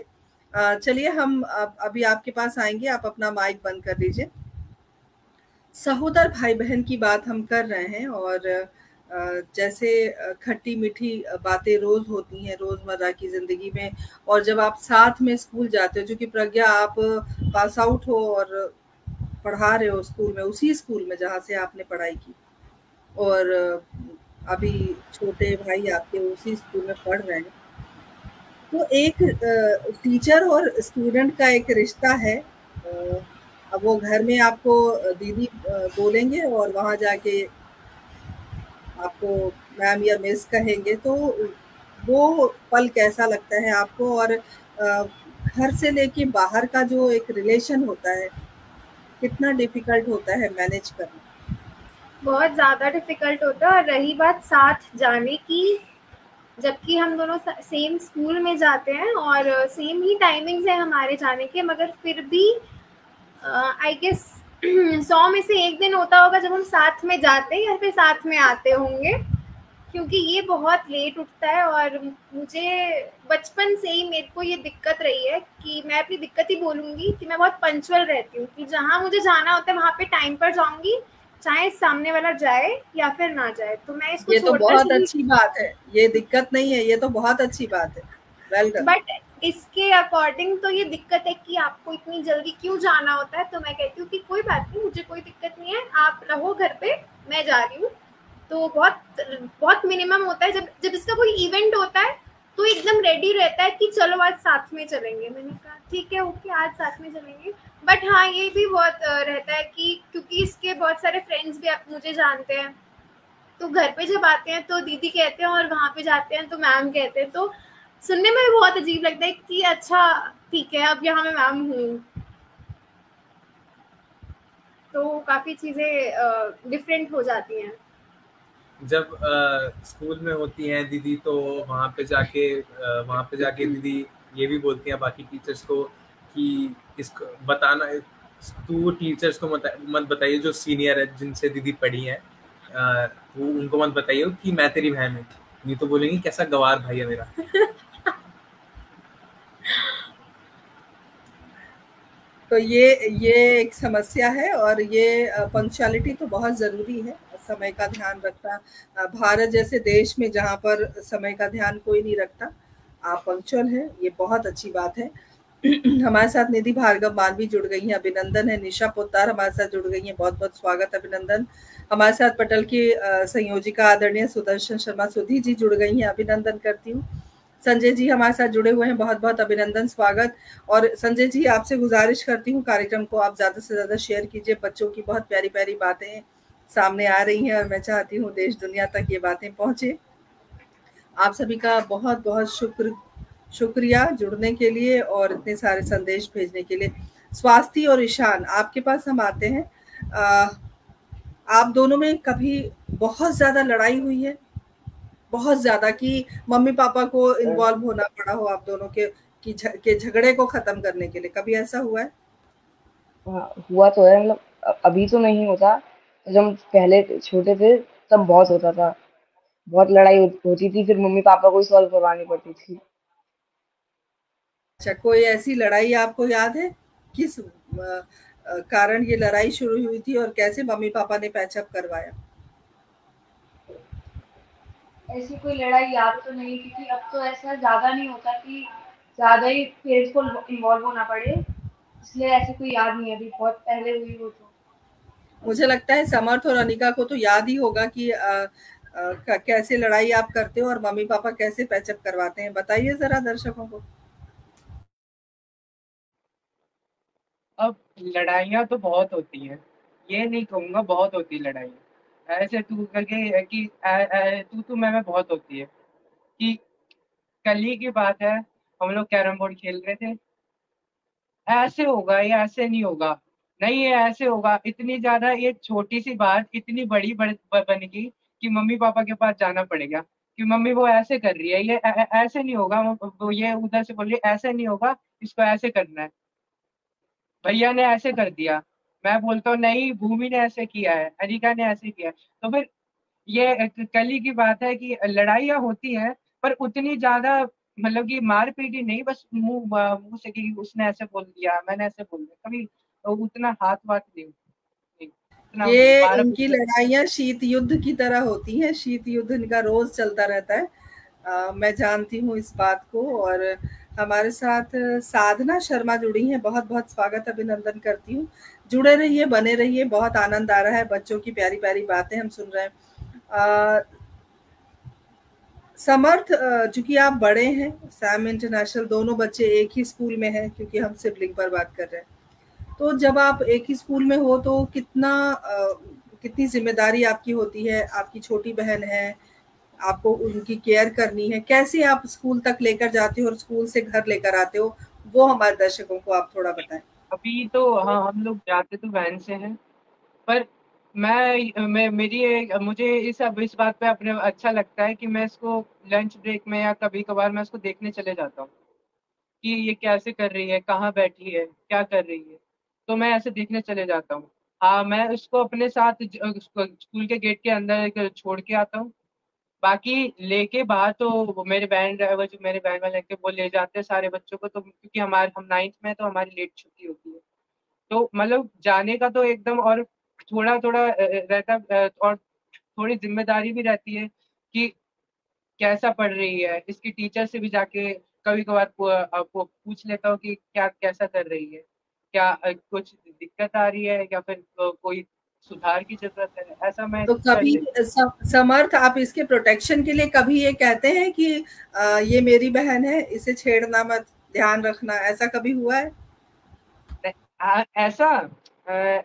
चलिए, हम अभी आपके पास आएंगे, आप अपना माइक बंद कर लीजिए। सहोदर भाई बहन की बात हम कर रहे हैं और जैसे खट्टी मीठी बातें रोज होती हैं रोजमर्रा की जिंदगी में, और जब आप साथ में स्कूल जाते हो, क्योंकि प्रज्ञा आप पास आउट हो और पढ़ा रहे हो स्कूल में, उसी स्कूल में जहाँ से आपने पढ़ाई की, और अभी छोटे भाई आपके उसी स्कूल में पढ़ रहे हैं। तो एक टीचर और स्टूडेंट का एक रिश्ता है। अब वो घर में आपको दीदी बोलेंगे और वहाँ जाके आपको मैम या मिस कहेंगे, तो वो पल कैसा लगता है आपको? और घर से लेके बाहर का जो एक रिलेशन होता है, कितना डिफिकल्ट होता है मैनेज करना? बहुत ज़्यादा डिफिकल्ट होता है। और रही बात साथ जाने की, जबकि हम दोनों सेम स्कूल में जाते हैं और सेम ही टाइमिंग्स है हमारे जाने के, मगर फिर भी आई गेस 100 में से एक दिन होता होगा जब हम साथ में जाते हैं या फिर साथ में आते होंगे, क्योंकि ये बहुत लेट उठता है। और मुझे बचपन से ही मेरे को ये दिक्कत रही है कि मैं अपनी दिक्कत ही बोलूँगी कि मैं बहुत पंक्चुअल रहती हूँ, कि जहाँ मुझे जाना होता है वहाँ पे टाइम पर जाऊँगी, चाहे सामने वाला जाए या फिर ना जाए। तो मैं इसको ये तो बहुत अच्छी बात है, ये दिक्कत नहीं है, ये तो बहुत अच्छी बात है। Well done. बट इसके अकॉर्डिंग तो ये दिक्कत है कि आपको इतनी जल्दी क्यों जाना होता है। तो मैं कहती हूँ कि कोई बात नहीं, मुझे कोई दिक्कत नहीं है, आप रहो घर पे, मैं जा रही हूँ। तो बहुत मिनिमम होता है जब इसका कोई इवेंट होता है तो एकदम रेडी रहता है कि चलो आज साथ में चलेंगे। मैंने कहा ठीक है, ओके, आज साथ में चलेंगे। बट हाँ, ये भी बहुत रहता है कि क्योंकि इसके बहुत सारे फ्रेंड्स भी आप मुझे जानते हैं, तो घर पे जब आते हैं तो दीदी कहते हैं और वहाँ पे जाते हैं तो मैम कहते हैं। तो सुनने में भी बहुत अजीब लगता है कि अच्छा ठीक है, अब यहाँ मैं मैम हूँ। तो काफी चीजें डिफरेंट हो जाती हैं। जब स्कूल में होती हैं दीदी तो वहाँ पे जाके दीदी ये भी बोलती हैं बाकी टीचर्स को कि इसको बताना, तू टीचर्स को मत बताइए जो सीनियर है, जिनसे दीदी पढ़ी हैं, वो उनको मत बताइए कि मैं तेरी बहन हूँ, नहीं तो बोलेंगी कैसा गवार भाई है मेरा। तो ये एक समस्या है, और ये पंक्चुअलिटी तो बहुत ज़रूरी है, समय का ध्यान रखना। भारत जैसे देश में जहाँ पर समय का ध्यान कोई नहीं रखता, आप पंक्चुअल हैं, ये बहुत अच्छी बात है। हमारे साथ निधि भार्गव मानवी जुड़ गई हैं, अभिनंदन है। निशा पोद्दार हमारे साथ जुड़ गई हैं, बहुत बहुत स्वागत, अभिनंदन। हमारे साथ पटल की संयोजिका आदरणीय सुदर्शन शर्मा सुधी जी जुड़ गई हैं, अभिनंदन करती हूँ। संजय जी हमारे साथ जुड़े हुए हैं, बहुत बहुत अभिनंदन, स्वागत। और संजय जी, आपसे गुजारिश करती हूँ कार्यक्रम को आप ज़्यादा से ज़्यादा शेयर कीजिए। बच्चों की बहुत प्यारी प्यारी बातें सामने आ रही हैं और मैं चाहती हूँ देश दुनिया तक ये बातें पहुँचे। आप सभी का बहुत बहुत शुक्रिया जुड़ने के लिए और इतने सारे संदेश भेजने के लिए। स्वास्थ्य और ईशान, आपके पास हम आते हैं। आप दोनों में कभी बहुत ज़्यादा लड़ाई हुई है, बहुत ज़्यादा, कि मम्मी पापा को इन्वॉल्व होना पड़ा हो आप दोनों के झगड़े को खत्म करने के लिए, कभी ऐसा हुआ है? हुआ तो है, मतलब अभी तो नहीं होता, जब हम पहले छोटे थे तब बहुत होता था, बहुत लड़ाई होती थी, फिर मम्मी पापा को ही सॉल्व करवानी पड़ती थी। अच्छा, कोई ऐसी लड़ाई आपको याद है, किस कारण ये लड़ाई शुरू हुई थी और कैसे मम्मी पापा ने पैचअप करवाया? ऐसी कोई लड़ाई याद तो नहीं, क्योंकि अब तो ऐसा ज़्यादा नहीं होता कि ज़्यादा ही पेरेंट्स को इन्वॉल्व होना पड़े, इसलिए ऐसी कोई याद नहीं है, अभी बहुत पहले हुई हो तो। मुझे लगता है समर्थ और अनिका को तो याद ही होगा कि कैसे लड़ाई आप करते हो और मम्मी पापा कैसे पैचअप करवाते हैं, बताइए जरा दर्शकों को। अब लड़ाइयाँ तो बहुत होती हैं, ये नहीं कहूँगा, बहुत होती लड़ाइयाँ। ऐसे तू करके कि तू मैं बहुत होती है। कि कल ही की बात है, हम लोग कैरम बोर्ड खेल रहे थे, ऐसे होगा या ऐसे नहीं होगा, नहीं ये ऐसे होगा, इतनी ज़्यादा ये छोटी सी बात इतनी बड़ी बन गई कि मम्मी पापा के पास जाना पड़ेगा कि मम्मी वो ऐसे कर रही है, ये ऐसे नहीं होगा, वो ये उधर से बोल रही है ऐसे नहीं होगा, इसको ऐसे करना है, भैया ने ऐसे कर दिया, मैं बोलता हूँ नहीं भूमि ने ऐसे किया है, अनिका ने ऐसे किया है। तो फिर ये कल ही की बात है कि लड़ाइयाँ होती हैं, पर उतनी ज्यादा मतलब कि मारपीट ही नहीं, बस मुंह से कि उसने ऐसे बोल दिया, मैंने ऐसे बोल दिया, कभी उतना हाथ वाथ नहीं, उतना ये मारा इनकी लड़ाइयाँ शीत युद्ध की तरह होती हैं, शीत युद्ध इनका रोज चलता रहता है। मैं जानती हूँ इस बात को। और हमारे साथ साधना शर्मा जुड़ी हैं, बहुत बहुत स्वागत, अभिनंदन करती हूँ। जुड़े रहिए, बने रहिए, बहुत आनंद आ रहा है, बच्चों की प्यारी प्यारी बातें हम सुन रहे हैं। समर्थ, चूंकि आप बड़े हैं, सैम इंटरनेशनल, दोनों बच्चे एक ही स्कूल में हैं, क्योंकि हम सिबलिंग पर बात कर रहे हैं, तो जब आप एक ही स्कूल में हो तो कितनी जिम्मेदारी आपकी होती है, आपकी छोटी बहन है, आपको उनकी केयर करनी है, कैसे आप स्कूल तक लेकर जाते हो और स्कूल से घर लेकर आते हो, वो हमारे दर्शकों को आप थोड़ा बताएं। अभी तो हाँ, हम लोग जाते तो वैन से हैं, पर मुझे इस बात पे अपने अच्छा लगता है कि मैं इसको लंच ब्रेक में या कभी कभार मैं इसको देखने चले जाता हूँ कि ये कैसे कर रही है, कहाँ बैठी है, क्या कर रही है, तो मैं ऐसे देखने चले जाता हूँ। हाँ, मैं उसको अपने साथ स्कूल के गेट के अंदर छोड़ के आता हूँ, बाकी लेके बाहर तो वो मेरे वैन ड्राइवर जो मेरे वैन वाले के वो ले जाते हैं सारे बच्चों को, तो क्योंकि हम 9th में तो हमारी लेट छुट्टी होती है, तो मतलब जाने का तो एकदम, और थोड़ा थोड़ा रहता और थोड़ी जिम्मेदारी भी रहती है कि कैसा पढ़ रही है। इसकी टीचर से भी जाके कभी कभार पूछ लेता हूँ कि क्या कैसा कर रही है, क्या कुछ दिक्कत आ रही है या फिर कोई सुधार की जरूरत है, ऐसा मैं तो कर कभी लेता हूँ। समर्थ आप इसके प्रोटेक्शन के लिए कभी ये कहते हैं कि ये मेरी बहन है, इसे छेड़ना मत, ध्यान रखना, ऐसा कभी हुआ है? ऐसा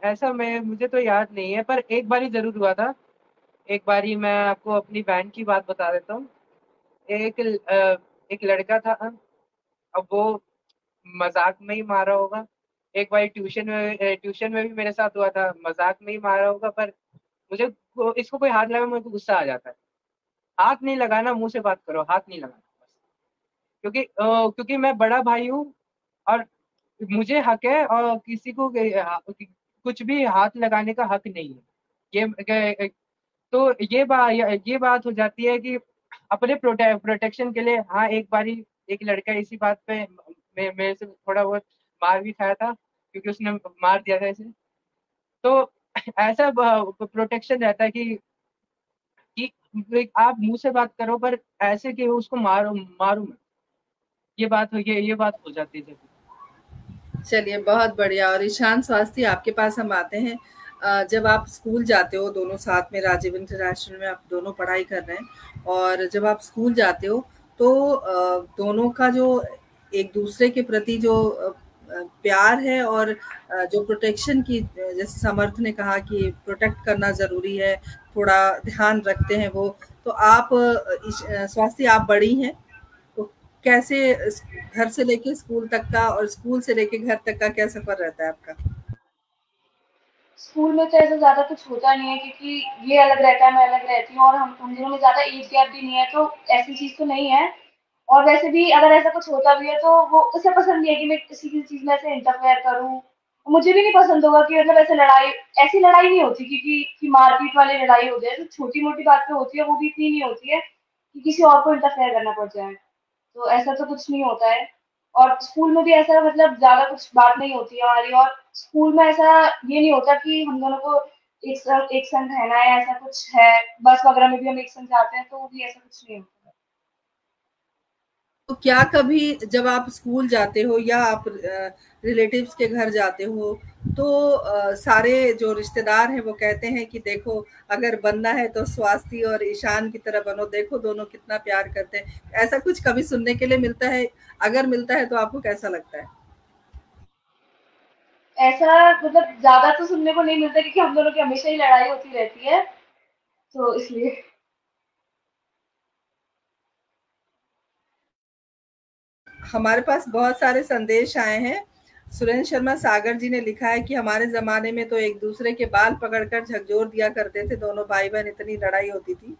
ऐसा मैं मुझे तो याद नहीं है, पर एक बार ही जरूर हुआ था। एक बार ही मैं आपको अपनी बहन की बात बता देता हूँ। एक लड़का था, अब वो मजाक में ही मारा होगा। एक बार ट्यूशन में भी मेरे साथ हुआ था, मजाक में ही मारा होगा, पर मुझे इसको कोई हाथ लगा मुझे को गुस्सा आ जाता है। हाथ नहीं लगाना, मुंह से बात करो, हाथ नहीं लगाना बस। क्योंकि मैं बड़ा भाई हूँ और मुझे हक है और किसी को कुछ भी हाथ लगाने का हक नहीं है। तो ये बात हो जाती है कि अपने प्रोटेक्शन के लिए, हाँ एक बारी एक लड़का इसी बात पे मेरे से थोड़ा बहुत मार भी खाया था, क्योंकि उसने मार दिया था इसे। तो ऐसा प्रोटेक्शन रहता है कि आप मुंह से बात करो, पर ऐसे कि उसको मारू मत। ये बात हो जाती है। चलिए, बहुत बढ़िया। और ईशान स्वास्थ्य, आपके पास हम आते हैं। जब आप स्कूल जाते हो, दोनों साथ में राजीव इंटरनेशनल में आप दोनों पढ़ाई कर रहे हैं, और जब आप स्कूल जाते हो तो दोनों का जो एक दूसरे के प्रति जो प्यार है और जो प्रोटेक्शन की, जैसे समर्थ ने कहा कि प्रोटेक्ट करना ज़रूरी है, थोड़ा ध्यान रखते हैं वो। तो आप स्वास्थ्य, आप बड़ी हैं, तो कैसे घर से लेके स्कूल तक का और स्कूल से लेके घर तक का क्या सफर रहता है आपका? स्कूल में तो ऐसा ज़्यादा कुछ होता नहीं है, क्योंकि ये अलग रहता है, मैं अलग रहती हूँ, और हम दोनों में ज़्यादा एज गैप भी नहीं है, तो ऐसी चीज़ तो नहीं है। और वैसे भी अगर ऐसा कुछ होता भी है तो वो उसे पसंद नहीं है कि मैं किसी की चीज़ में ऐसे इंटरफेयर करूँ। मुझे भी नहीं पसंद होगा कि मतलब ऐसी लड़ाई नहीं होती कि मारपीट वाली लड़ाई हो जाए, तो छोटी-मोटी बात पे होती है, वो भी इतनी नहीं होती है कि किसी और को इंटरफेयर करना पड़ जाए। तो ऐसा तो कुछ नहीं होता है। और स्कूल में भी ऐसा मतलब ज़्यादा कुछ बात नहीं होती है हमारी, और स्कूल में ऐसा ये नहीं होता कि हम दोनों को एक संग रहना है, ऐसा कुछ है। बस वगैरह में भी हम एक संग जाते हैं, तो वो भी ऐसा कुछ नहीं होता है। तो क्या कभी जब आप स्कूल जाते हो या आप रिलेटिव्स के घर जाते हो, तो सारे जो रिश्तेदार हैं वो कहते हैं कि देखो, अगर बनना है तो स्वास्थ्य और ईशान की तरह बनो, देखो दोनों कितना प्यार करते हैं, ऐसा कुछ कभी सुनने के लिए मिलता है? अगर मिलता है तो आपको कैसा लगता है? ऐसा मतलब ज़्यादा तो सुनने को नहीं मिलता, क्योंकि हम दोनों की हमेशा ही लड़ाई होती रहती है, तो इसलिए। हमारे पास बहुत सारे संदेश आए हैं। सुरेंद्र शर्मा सागर जी ने लिखा है कि हमारे ज़माने में तो एक दूसरे के बाल पकड़कर झकझोर दिया करते थे, दोनों भाई-बहन, इतनी लड़ाई होती थी।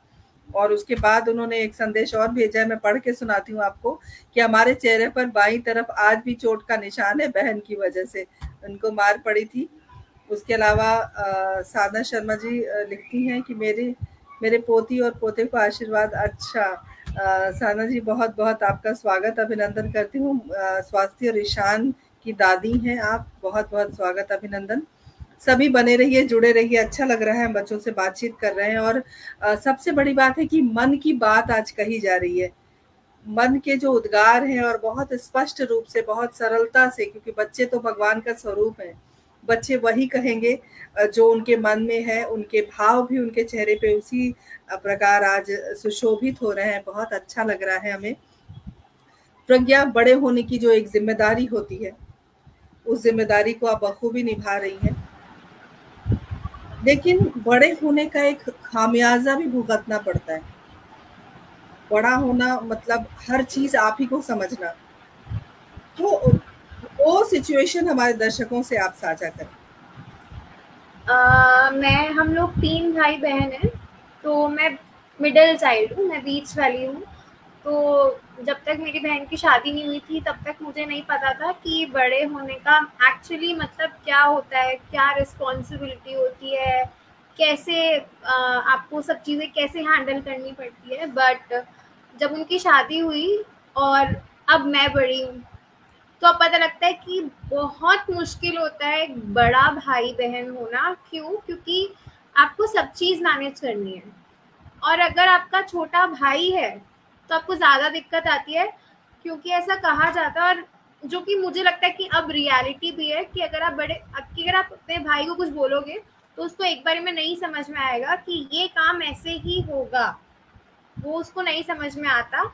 और उसके बाद उन्होंने एक संदेश और भेजा है, मैं पढ़ के सुनाती हूँ आपको, कि हमारे चेहरे पर बाईं तरफ आज भी चोट का निशान है, बहन की वजह से उनको मार पड़ी थी। उसके अलावा साधना शर्मा जी लिखती हैं कि मेरे पोती और पोते को आशीर्वाद। अच्छा, साधना जी, बहुत बहुत आपका स्वागत, अभिनंदन करती हूँ। स्वास्थ्य और ईशान की दादी हैं आप, बहुत बहुत स्वागत, अभिनंदन। सभी बने रहिए, जुड़े रहिए, अच्छा लग रहा है, बच्चों से बातचीत कर रहे हैं। और सबसे बड़ी बात है कि मन की बात आज कही जा रही है, मन के जो उद्गार हैं, और बहुत स्पष्ट रूप से, बहुत सरलता से, क्योंकि बच्चे तो भगवान का स्वरूप है, बच्चे वही कहेंगे जो उनके मन में है, उनके भाव भी उनके चेहरे पे उसी प्रकार आज सुशोभित हो रहे हैं। बहुत अच्छा लग रहा है हमें। प्रज्ञा, बड़े होने की जो एक जिम्मेदारी होती है, उस जिम्मेदारी को आप बखूबी निभा रही हैं, लेकिन बड़े होने का एक खामियाजा भी भुगतना पड़ता है। बड़ा होना मतलब हर चीज आप ही को समझना। तो वो सिचुएशन हमारे दर्शकों से आप साझा करें। हम लोग 3 भाई बहन हैं, तो मैं मिडिल चाइल्ड हूँ, मैं बीच वाली हूँ। तो जब तक मेरी बहन की शादी नहीं हुई थी, तब तक मुझे नहीं पता था कि बड़े होने का एक्चुअली मतलब क्या होता है, क्या रिस्पॉन्सिबिलिटी होती है, कैसे आपको सब चीज़ें कैसे हैंडल करनी पड़ती है। बट जब उनकी शादी हुई और अब मैं बड़ी हूँ, तो अब पता लगता है कि बहुत मुश्किल होता है एक बड़ा भाई बहन होना। क्यों? क्योंकि आपको सब चीज़ मैनेज करनी है, और अगर आपका छोटा भाई है तो आपको ज़्यादा दिक्कत आती है, क्योंकि ऐसा कहा जाता है, और जो कि मुझे लगता है कि अब रियलिटी भी है, कि अगर आप अपने भाई को कुछ बोलोगे तो उसको एक बारी में नहीं समझ में आएगा कि ये काम ऐसे ही होगा, वो उसको नहीं समझ में आता,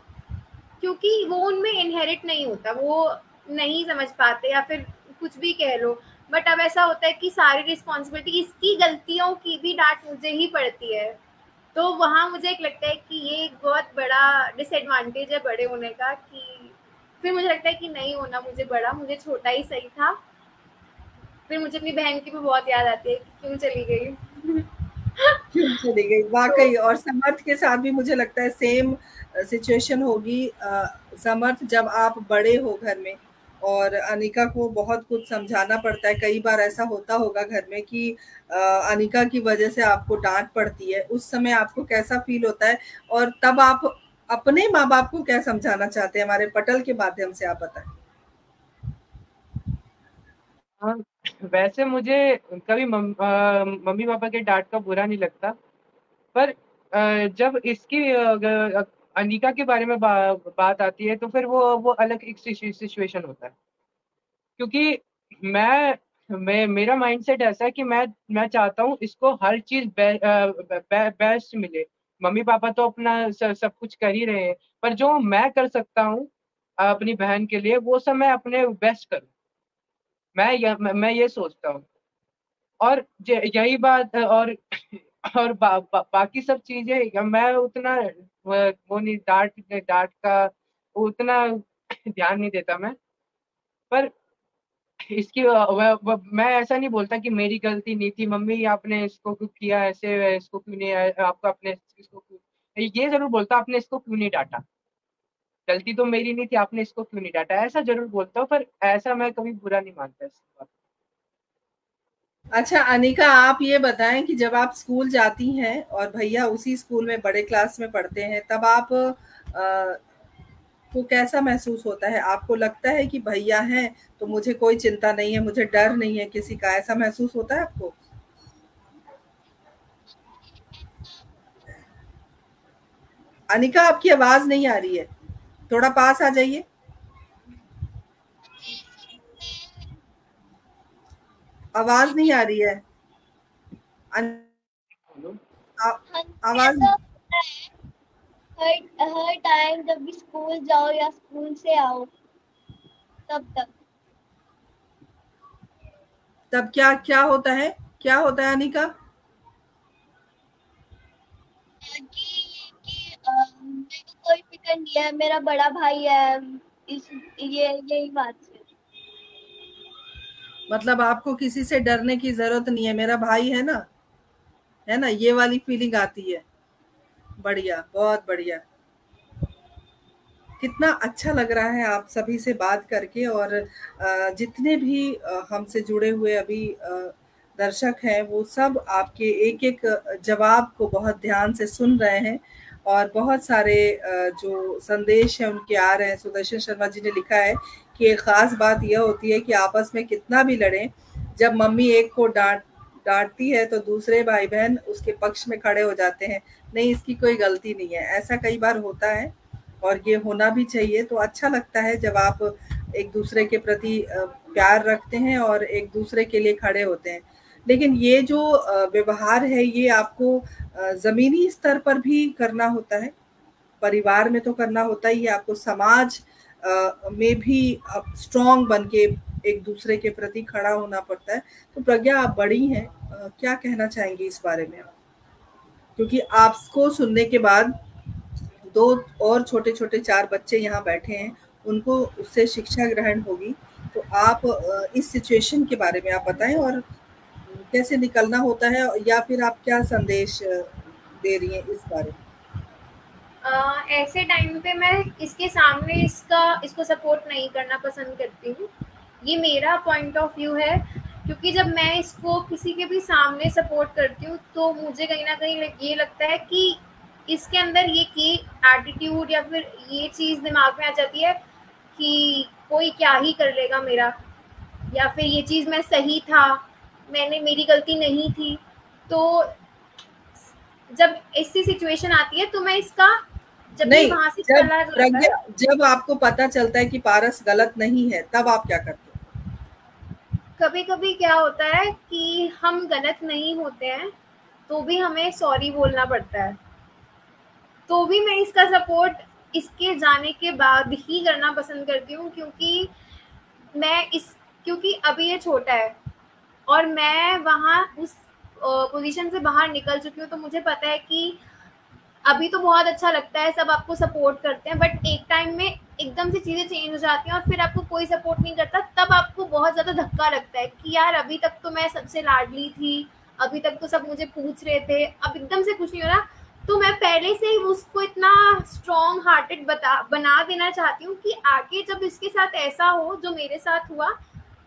क्योंकि वो उनमें इनहेरिट नहीं होता, वो नहीं समझ पाते या फिर कुछ भी कह लो। बट अब ऐसा होता है कि सारी रिस्पॉन्सिबिलिटी, इसकी गलतियों की भी डांट मुझे ही पड़ती है। तो वहाँ मुझे एक लगता है कि ये एक बहुत बड़ा डिसएडवांटेज है बड़े होने का, कि फिर मुझे लगता है कि नहीं होना मुझे बड़ा, मुझे छोटा ही सही था। फिर मुझे अपनी बहन की भी बहुत याद आती है कि क्यों चली गई। क्यों चली गई, वाकई। और समर्थ के साथ भी मुझे लगता है सेम सिचुएशन होगी। समर्थ, जब आप बड़े हो घर में और अनिका को बहुत कुछ समझाना पड़ता है, कई बार ऐसा होता होगा घर में कि अनिका की वजह से आपको डांट पड़ती है, उस समय आपको कैसा फील होता है, और तब आप अपने माँ बाप को क्या समझाना चाहते हैं? हमारे पटल के माध्यम से आप बताएं। हाँ, वैसे मुझे कभी मम्मी पापा के डांट का बुरा नहीं लगता, पर जब इसकी अनिका के बारे में बात आती है तो फिर वो अलग एक सिचुएशन होता है, क्योंकि मेरा माइंडसेट ऐसा है कि मैं चाहता हूँ इसको हर चीज बेस्ट मिले। मम्मी पापा तो अपना सब कुछ कर ही रहे हैं, पर जो मैं कर सकता हूँ अपनी बहन के लिए वो सब मैं अपने बेस्ट करूँ। मैं ये सोचता हूँ, और यही बात और बाकी सब चीजें मैं उतना वो नहीं, डांट डांट का उतना ध्यान नहीं देता मैं। पर इसकी मैं ऐसा नहीं बोलता कि मेरी गलती नहीं थी, मम्मी आपने इसको क्यों किया ऐसे, इसको क्यों नहीं, आपको आपने इसको क्यों, ये जरूर बोलता आपने इसको क्यों नहीं डांटा, गलती तो मेरी नहीं थी, आपने इसको क्यों नहीं डांटा, ऐसा जरूर बोलता हूँ, पर ऐसा मैं कभी बुरा नहीं मानता इस बात। अच्छा अनिका, आप ये बताएं कि जब आप स्कूल जाती हैं और भैया उसी स्कूल में बड़े क्लास में पढ़ते हैं, तब आप को कैसा महसूस होता है? आपको लगता है कि भैया हैं तो मुझे कोई चिंता नहीं है, मुझे डर नहीं है किसी का, ऐसा महसूस होता है आपको? अनिका, आपकी आवाज नहीं आ रही है, थोड़ा पास आ जाइए। आवाज नहीं आ रही है। आवाज हर टाइम जब भी स्कूल जाओ या स्कूल से आओ तब क्या होता है? क्या होता है अनिका? मेरे को कोई फिक्र नहीं है, मेरा बड़ा भाई है, यही बात है। मतलब आपको किसी से डरने की जरूरत नहीं है, मेरा भाई है ना, ये वाली फीलिंग आती है। बढ़िया, बहुत बढ़िया। कितना अच्छा लग रहा है आप सभी से बात करके, और जितने भी हमसे जुड़े हुए अभी दर्शक हैं, वो सब आपके एक एक जवाब को बहुत ध्यान से सुन रहे हैं, और बहुत सारे जो संदेश हैं उनके आ रहे हैं। सुदर्शन शर्मा जी ने लिखा है कि एक खास बात यह होती है कि आपस में कितना भी लड़ें, जब मम्मी एक को डांटती है तो दूसरे भाई बहन उसके पक्ष में खड़े हो जाते हैं, नहीं इसकी कोई गलती नहीं है। ऐसा कई बार होता है और ये होना भी चाहिए। तो अच्छा लगता है जब आप एक दूसरे के प्रति प्यार रखते हैं और एक दूसरे के लिए खड़े होते हैं। लेकिन ये जो व्यवहार है, ये आपको ज़मीनी स्तर पर भी करना होता है, परिवार में तो करना होता ही है, आपको समाज में भी स्ट्रॉन्ग बन के एक दूसरे के प्रति खड़ा होना पड़ता है। तो प्रज्ञा, आप बड़ी हैं, क्या कहना चाहेंगी इस बारे में? क्योंकि आपको सुनने के बाद 2 और छोटे-छोटे 4 बच्चे यहाँ बैठे हैं, उनको उससे शिक्षा ग्रहण होगी। तो आप इस सिचुएशन के बारे में आप बताएँ, और कैसे निकलना होता है, या फिर आप क्या संदेश दे रही हैं इस बारे में? ऐसे टाइम पे मैं इसके सामने इसको सपोर्ट नहीं करना पसंद करती हूँ। ये मेरा पॉइंट ऑफ व्यू है, क्योंकि जब मैं इसको किसी के भी सामने सपोर्ट करती हूँ तो मुझे कहीं ना कहीं ये लगता है कि इसके अंदर ये एटीट्यूड या फिर ये चीज़ दिमाग में आ जाती है कि कोई क्या ही कर लेगा मेरा, या फिर ये चीज़ मैं सही था, मेरी गलती नहीं थी। तो जब ऐसी सिचुएशन आती है तो मैं इसका जब नहीं, वहां से जब चला जाता प्रज्ञा, है, जब आपको पता चलता है कि पारस गलत नहीं है, तब आप क्या करते हो? कभी कभी क्या होता है कि हम गलत नहीं होते हैं तो भी हमें सॉरी बोलना पड़ता है, तो भी मैं इसका सपोर्ट इसके जाने के बाद ही करना पसंद करती हूँ, क्योंकि अभी ये छोटा है और मैं वहाँ उस पोजीशन से बाहर निकल चुकी हूँ, तो मुझे पता है कि अभी तो बहुत अच्छा लगता है, सब आपको सपोर्ट करते हैं, बट एक टाइम में एकदम से चीज़ें चेंज हो जाती हैं और फिर आपको कोई सपोर्ट नहीं करता, तब आपको बहुत ज़्यादा धक्का लगता है कि यार अभी तक तो मैं सबसे लाडली थी, अभी तक तो सब मुझे पूछ रहे थे, अब एकदम से कुछ नहीं हो रहा। तो मैं पहले से ही उसको इतना स्ट्रॉन्ग हार्टेड बना देना चाहती हूँ कि आगे जब इसके साथ ऐसा हो जो मेरे साथ हुआ,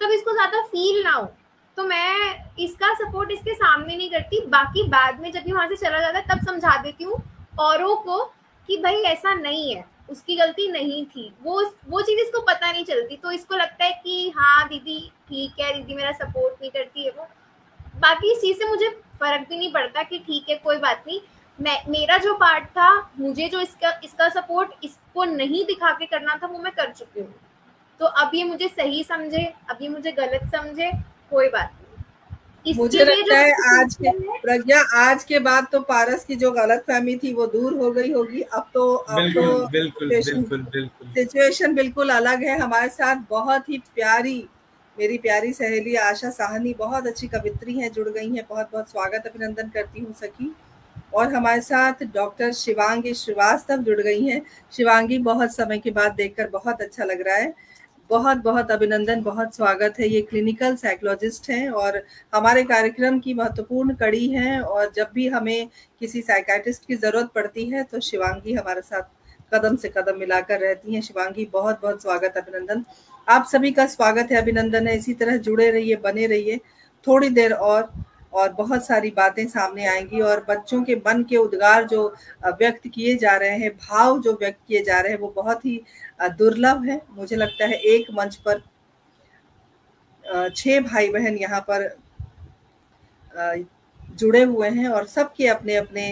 तब इसको ज़्यादा फील ना हो। तो मैं इसका सपोर्ट इसके सामने नहीं करती, बाकी बाद में जब भी वहाँ से चला जाता है तब समझा देती हूँ औरों को कि भाई ऐसा नहीं है, उसकी गलती नहीं थी, वो चीज़ इसको पता नहीं चलती, तो इसको लगता है कि हाँ दीदी ठीक है, दीदी मेरा सपोर्ट नहीं करती है वो। बाकी इस चीज़ से मुझे फर्क भी नहीं पड़ता कि ठीक है कोई बात नहीं, मेरा जो पार्ट था, मुझे जो इसका सपोर्ट इसको नहीं दिखा के करना था वो मैं कर चुकी हूँ। तो अब ये मुझे सही समझे, अब ये मुझे गलत समझे, कोई बात नहीं। मुझे लगता है आज के प्रज्ञा, आज के बाद तो पारस की जो गलतफहमी थी वो दूर हो गई होगी। अब तो सिचुएशन बिल्कुल अलग है। हमारे साथ बहुत ही प्यारी मेरी प्यारी सहेली आशा साहनी, बहुत अच्छी कवित्री हैं, जुड़ गई हैं। बहुत बहुत स्वागत अभिनंदन करती हूँ सखी। और हमारे साथ डॉक्टर शिवांगी श्रीवास्तव जुड़ गई हैं। शिवांगी, बहुत समय के बाद देखकर बहुत अच्छा लग रहा है, बहुत बहुत अभिनंदन, बहुत स्वागत है। ये क्लिनिकल साइकोलॉजिस्ट हैं और हमारे कार्यक्रम की महत्वपूर्ण कड़ी हैं, और जब भी हमें किसी साइकाइट्रिस्ट की ज़रूरत पड़ती है तो शिवांगी हमारे साथ कदम से कदम मिलाकर रहती हैं। शिवांगी, बहुत बहुत स्वागत अभिनंदन। आप सभी का स्वागत है, अभिनंदन है। इसी तरह जुड़े रहिए, बने रहिए। थोड़ी देर और बहुत सारी बातें सामने आएंगी, और बच्चों के मन के उद्गार जो व्यक्त किए जा रहे हैं, भाव जो व्यक्त किए जा रहे हैं, वो बहुत ही दुर्लभ है। मुझे लगता है एक मंच पर 6 भाई बहन यहाँ पर जुड़े हुए हैं, और सबके अपने अपने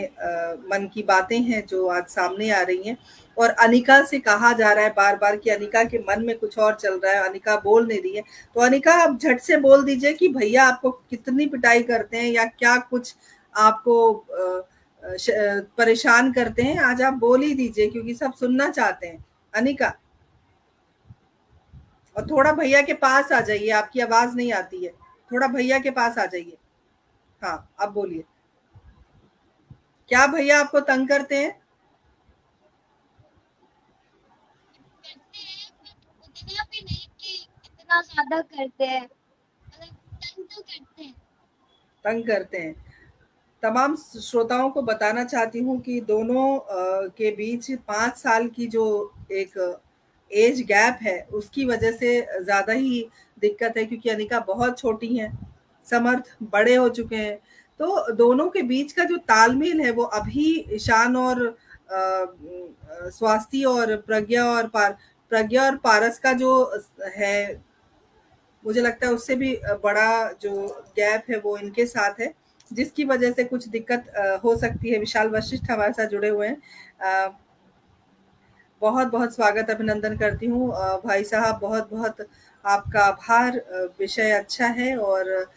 मन की बातें हैं जो आज सामने आ रही हैं। और अनिका से कहा जा रहा है बार बार कि अनिका के मन में कुछ और चल रहा है, अनिका बोल नहीं रही है। तो अनिका, आप झट से बोल दीजिए कि भैया आपको कितनी पिटाई करते हैं, या क्या कुछ आपको परेशान करते हैं। आज आप बोल ही दीजिए, क्योंकि सब सुनना चाहते हैं। अनिका, और थोड़ा भैया के पास आ जाइए, आपकी आवाज नहीं आती है, थोड़ा भैया के पास आ जाइए। हाँ, अब बोलिए। क्या भैया आपको तंग करते हैं? उतना भी नहीं कि इतना ज्यादा करते हैं, मतलब तंग तो करते हैं। तंग करते हैं। तमाम श्रोताओं को बताना चाहती हूँ कि दोनों के बीच 5 साल की जो एक एज गैप है, उसकी वजह से ज़्यादा ही दिक्कत है, क्योंकि अनिका बहुत छोटी हैं, समर्थ बड़े हो चुके हैं। तो दोनों के बीच का जो तालमेल है वो अभी ईशान और स्वास्थी और प्रज्ञा और पारस का जो है, मुझे लगता है उससे भी बड़ा जो गैप है वो इनके साथ है, जिसकी वजह से कुछ दिक्कत हो सकती है। विशाल वशिष्ठ हमारे साथ जुड़े हुए हैं। बहुत बहुत स्वागत अभिनंदन करती हूँ भाई साहब, बहुत बहुत आपका आभार। विषय अच्छा है और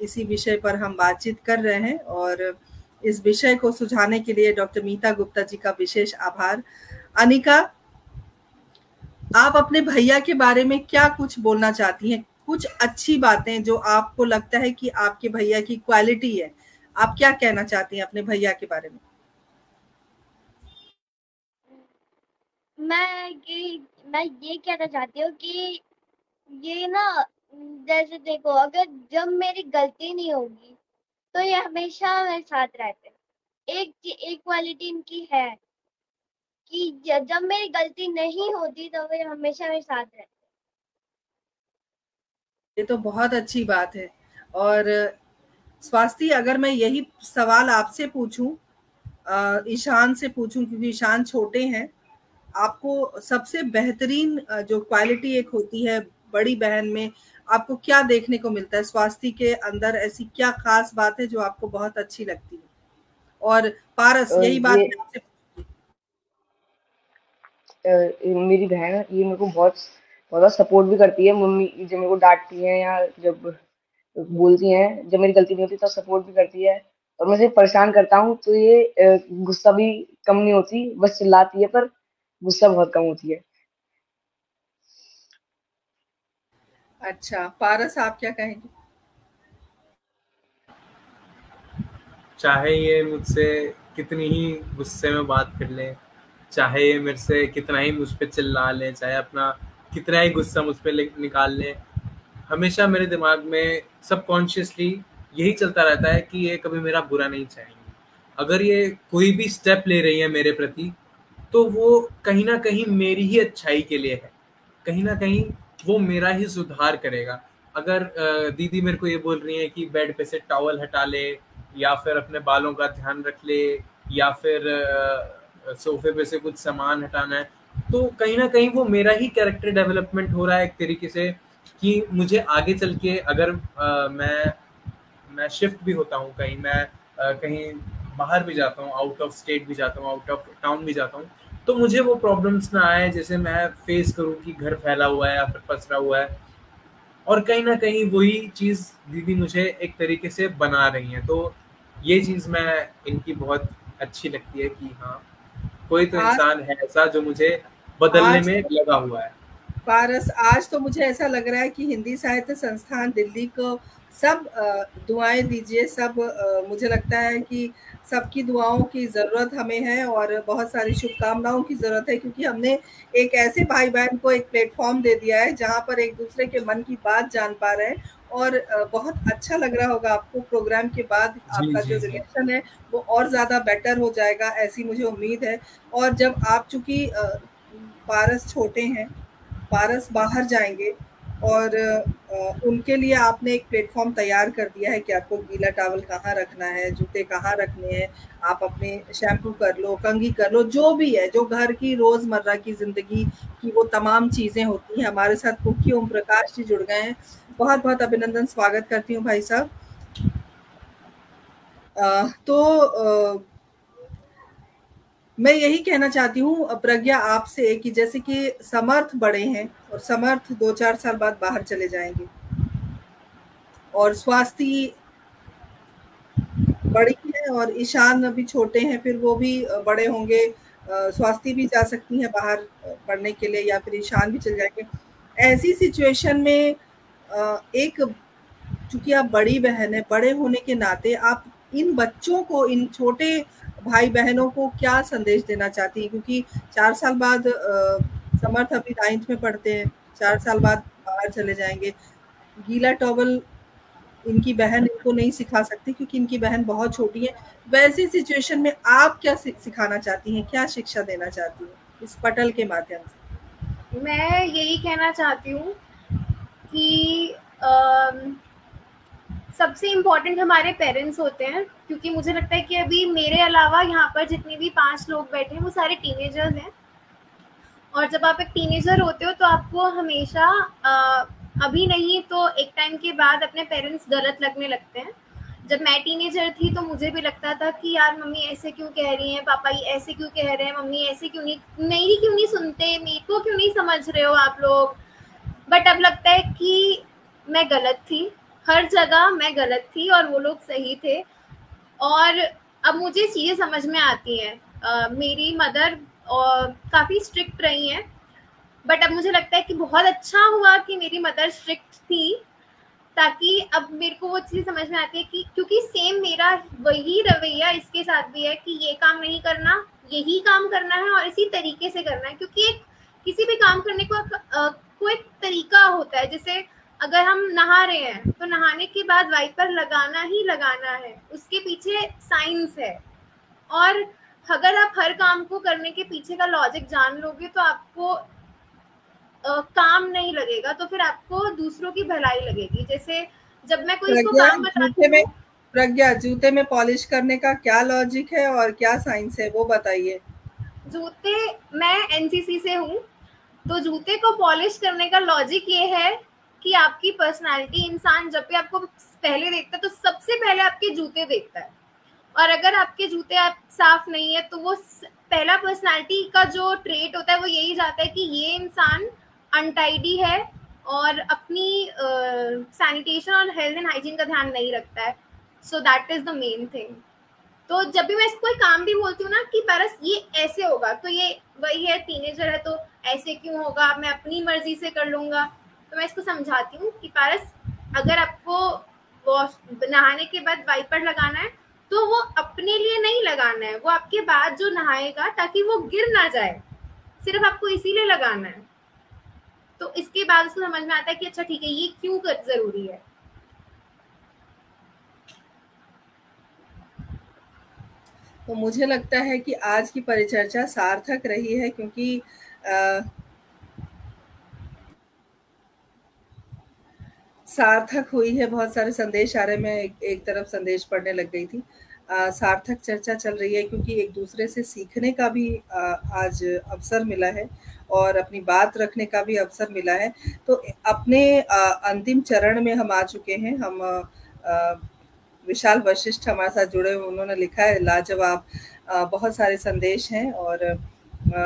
इसी विषय पर हम बातचीत कर रहे हैं, और इस विषय को सुझाने के लिए डॉक्टर मीता गुप्ता जी का विशेष आभार। अनिका, आप अपने भैया के बारे में क्या कुछ बोलना चाहती हैं? कुछ अच्छी बातें जो आपको लगता है कि आपके भैया की क्वालिटी है, आप क्या कहना चाहती हैं अपने भैया के बारे में? मैं ये कहना चाहती हूँ कि ये ना, जैसे देखो, अगर जब मेरी गलती नहीं होगी तो ये हमेशा मेरे साथ रहते हैं। एक क्वालिटी इनकी है कि जब मेरी गलती नहीं होती तो वे हमेशा मेरे साथ रहते हैं। ये तो बहुत अच्छी बात है। और स्वास्थी, अगर मैं यही सवाल आपसे पूछूं, ईशान से पूछूं, क्योंकि ईशान छोटे हैं, आपको सबसे बेहतरीन जो क्वालिटी एक होती है बड़ी बहन में, आपको क्या देखने को मिलता है? स्वास्थ्य के अंदर ऐसी क्या खास बात है जो आपको बहुत अच्छी लगती है? और पारस, यही बात मैं आपसे मेरी बहन है, ये मेरे को बहुत बहुत सपोर्ट भी करती है। मम्मी जब मेरे को डांटती है या जब बोलती हैं, जब मेरी गलती नहीं होती तो सपोर्ट भी करती है। और मैं इसे परेशान करता हूँ तो ये गुस्सा भी कम नहीं होती, बस चिल्लाती है पर गुस्सा बहुत कम होती है। अच्छा, पारस आप क्या कहेंगे? चाहे ये मुझसे कितनी ही गुस्से में बात कर ले, चाहे ये मेरे से कितना ही मुझ पे चिल्ला ले, चाहे अपना कितना ही गुस्सा मुझ पे निकाल ले, हमेशा मेरे दिमाग में सबकॉन्शियसली यही चलता रहता है कि ये कभी मेरा बुरा नहीं चाहेंगे। अगर ये कोई भी स्टेप ले रही है मेरे प्रति, तो वो कहीं ना कहीं मेरी ही अच्छाई के लिए है, कहीं ना कहीं वो मेरा ही सुधार करेगा। अगर दीदी मेरे को ये बोल रही है कि बेड पे से टॉवल हटा ले, या फिर अपने बालों का ध्यान रख ले, या फिर सोफे पे से कुछ सामान हटाना है, तो कहीं ना कहीं वो मेरा ही कैरेक्टर डेवलपमेंट हो रहा है एक तरीके से, कि मुझे आगे चल के अगर मैं शिफ्ट भी होता हूँ कहीं, मैं कहीं बाहर भी जाता हूँ, आउट ऑफ स्टेट भी जाता हूँ, आउट ऑफ टाउन भी जाता हूँ, तो मुझे वो प्रॉब्लम्स ना आए जैसे मैं फेस करूँ कि घर फैला हुआ है या फिर पसरा हुआ है। और कहीं ना कहीं वही चीज़ दीदी मुझे एक तरीके से बना रही हैं, तो ये चीज़ मैं इनकी बहुत अच्छी लगती है कि हाँ, कोई तो इंसान है ऐसा जो मुझे बदलने में लगा हुआ है। पारस, आज तो मुझे ऐसा लग रहा है कि हिंदी साहित्य संस्थान दिल्ली को सब दुआएं दीजिए। सब मुझे लगता है कि सबकी दुआओं की ज़रूरत हमें है और बहुत सारी शुभकामनाओं की ज़रूरत है, क्योंकि हमने एक ऐसे भाई बहन को एक प्लेटफॉर्म दे दिया है जहां पर एक दूसरे के मन की बात जान पा रहे हैं। और बहुत अच्छा लग रहा होगा आपको प्रोग्राम के बाद, आपका जो रिलेशन है वो और ज़्यादा बेटर हो जाएगा, ऐसी मुझे उम्मीद है। और जब आप चूँकि पारस छोटे हैं, पारस बाहर जाएंगे और उनके लिए आपने एक प्लेटफॉर्म तैयार कर दिया है कि आपको गीला टॉवल कहाँ रखना है, जूते कहाँ रखने हैं, आप अपने शैम्पू कर लो, कंघी कर लो, जो भी है, जो घर की रोजमर्रा की जिंदगी की वो तमाम चीजें होती हैं। हमारे साथ कुकी ओम प्रकाश जी जुड़ गए हैं, बहुत बहुत अभिनंदन, स्वागत करती हूँ भाई साहब। मैं यही कहना चाहती हूँ प्रज्ञा आपसे कि जैसे कि समर्थ बड़े हैं और समर्थ 2-4 साल बाद बाहर चले जाएंगे, और स्वास्थ्य बड़ी है और ईशान अभी छोटे हैं, फिर वो भी बड़े होंगे, स्वास्थ्य भी जा सकती है बाहर पढ़ने के लिए, या फिर ईशान भी चले जाएंगे। ऐसी सिचुएशन में एक, चूंकि आप बड़ी बहन है, बड़े होने के नाते आप इन बच्चों को, इन छोटे भाई बहनों को क्या संदेश देना चाहती हैं? क्योंकि 4 साल बाद समर्थ अभी 9th में पढ़ते हैं, 4 साल बाद बाहर चले जाएंगे। गीला टॉवल इनकी बहन इनको नहीं सिखा सकती क्योंकि इनकी बहन बहुत छोटी है। वैसी सिचुएशन में आप क्या सिखाना चाहती हैं, क्या शिक्षा देना चाहती हैं इस पटल के माध्यम से? मैं यही कहना चाहती हूँ कि सबसे इम्पोर्टेंट हमारे पेरेंट्स होते हैं, क्योंकि मुझे लगता है कि अभी मेरे अलावा यहाँ पर जितने भी 5 लोग बैठे हैं वो सारे टीनेजर्स हैं। और जब आप एक टीनेजर होते हो तो आपको हमेशा अभी नहीं तो एक टाइम के बाद अपने पेरेंट्स गलत लगने लगते हैं। जब मैं टीनेजर थी तो मुझे भी लगता था कि यार मम्मी ऐसे क्यों कह रही हैं, पापा ये ऐसे क्यों कह रहे हैं, मम्मी ऐसे क्यों नहीं, मेरी क्यों नहीं सुनते, मेरे को क्यों नहीं समझ रहे हो आप लोग। बट अब लगता है कि मैं गलत थी, हर जगह मैं गलत थी और वो लोग सही थे। और अब मुझे चीज़ें समझ में आती हैं। मेरी मदर काफ़ी स्ट्रिक्ट रही हैं, बट अब मुझे लगता है कि बहुत अच्छा हुआ कि मेरी मदर स्ट्रिक्ट थी, ताकि अब मेरे को वो चीज़ समझ में आती है कि क्योंकि सेम मेरा वही रवैया इसके साथ भी है कि ये काम नहीं करना, यही काम करना है और इसी तरीके से करना है। क्योंकि किसी भी काम करने को कोई तरीका होता है। जैसे अगर हम नहा रहे हैं तो नहाने के बाद वाइपर लगाना ही लगाना है, उसके पीछे साइंस है। और अगर आप हर काम को करने के पीछे का लॉजिक जान लोगे तो आपको काम नहीं लगेगा, तो फिर आपको दूसरों की भलाई लगेगी। जैसे जब मैं कोई इसको काम बताती हूँ, प्रज्ञा, जूते में पॉलिश करने का क्या लॉजिक है और क्या साइंस है वो बताइए। जूते, मैं एनसीसी से हूँ, तो जूते को पॉलिश करने का लॉजिक ये है कि आपकी पर्सनालिटी, इंसान जब भी आपको पहले देखता है तो सबसे पहले आपके जूते देखता है, और अगर आपके जूते आप साफ नहीं है तो वो पहला पर्सनालिटी का जो ट्रेट होता है वो यही जाता है कि ये इंसान अनटाइडी है और अपनी सैनिटेशन और हेल्थ एंड हाइजीन का ध्यान नहीं रखता है। So that is the main thing. तो जब भी मैं इसको कोई काम भी बोलती हूँ ना कि पारस ये ऐसे होगा, तो ये वही है, टीनेजर है तो ऐसे क्यों होगा, मैं अपनी मर्जी से कर लूंगा। तो मैं इसको समझाती हूँ कि पारस, अगर आपको वॉश नहाने के बाद वाइपर लगाना है तो वो अपने लिए नहीं लगाना है, वो आपके बाद जो नहाएगा ताकि वो गिर ना जाए, सिर्फ आपको इसीलिए लगाना है। तो इसके बाद उसको समझ में आता है कि अच्छा ठीक है, ये क्यों जरूरी है। तो मुझे लगता है कि आज की परिचर्चा सार्थक रही है, क्योंकि सार्थक हुई है। बहुत सारे संदेश आ रहे, मैं एक तरफ संदेश पढ़ने लग गई थी। सार्थक चर्चा चल रही है क्योंकि एक दूसरे से सीखने का भी आज अवसर मिला है और अपनी बात रखने का भी अवसर मिला है। तो अपने अंतिम चरण में हम आ चुके हैं। हम विशाल वशिष्ठ हमारे साथ जुड़े हुए, उन्होंने लिखा है लाजवाब, बहुत सारे संदेश हैं। और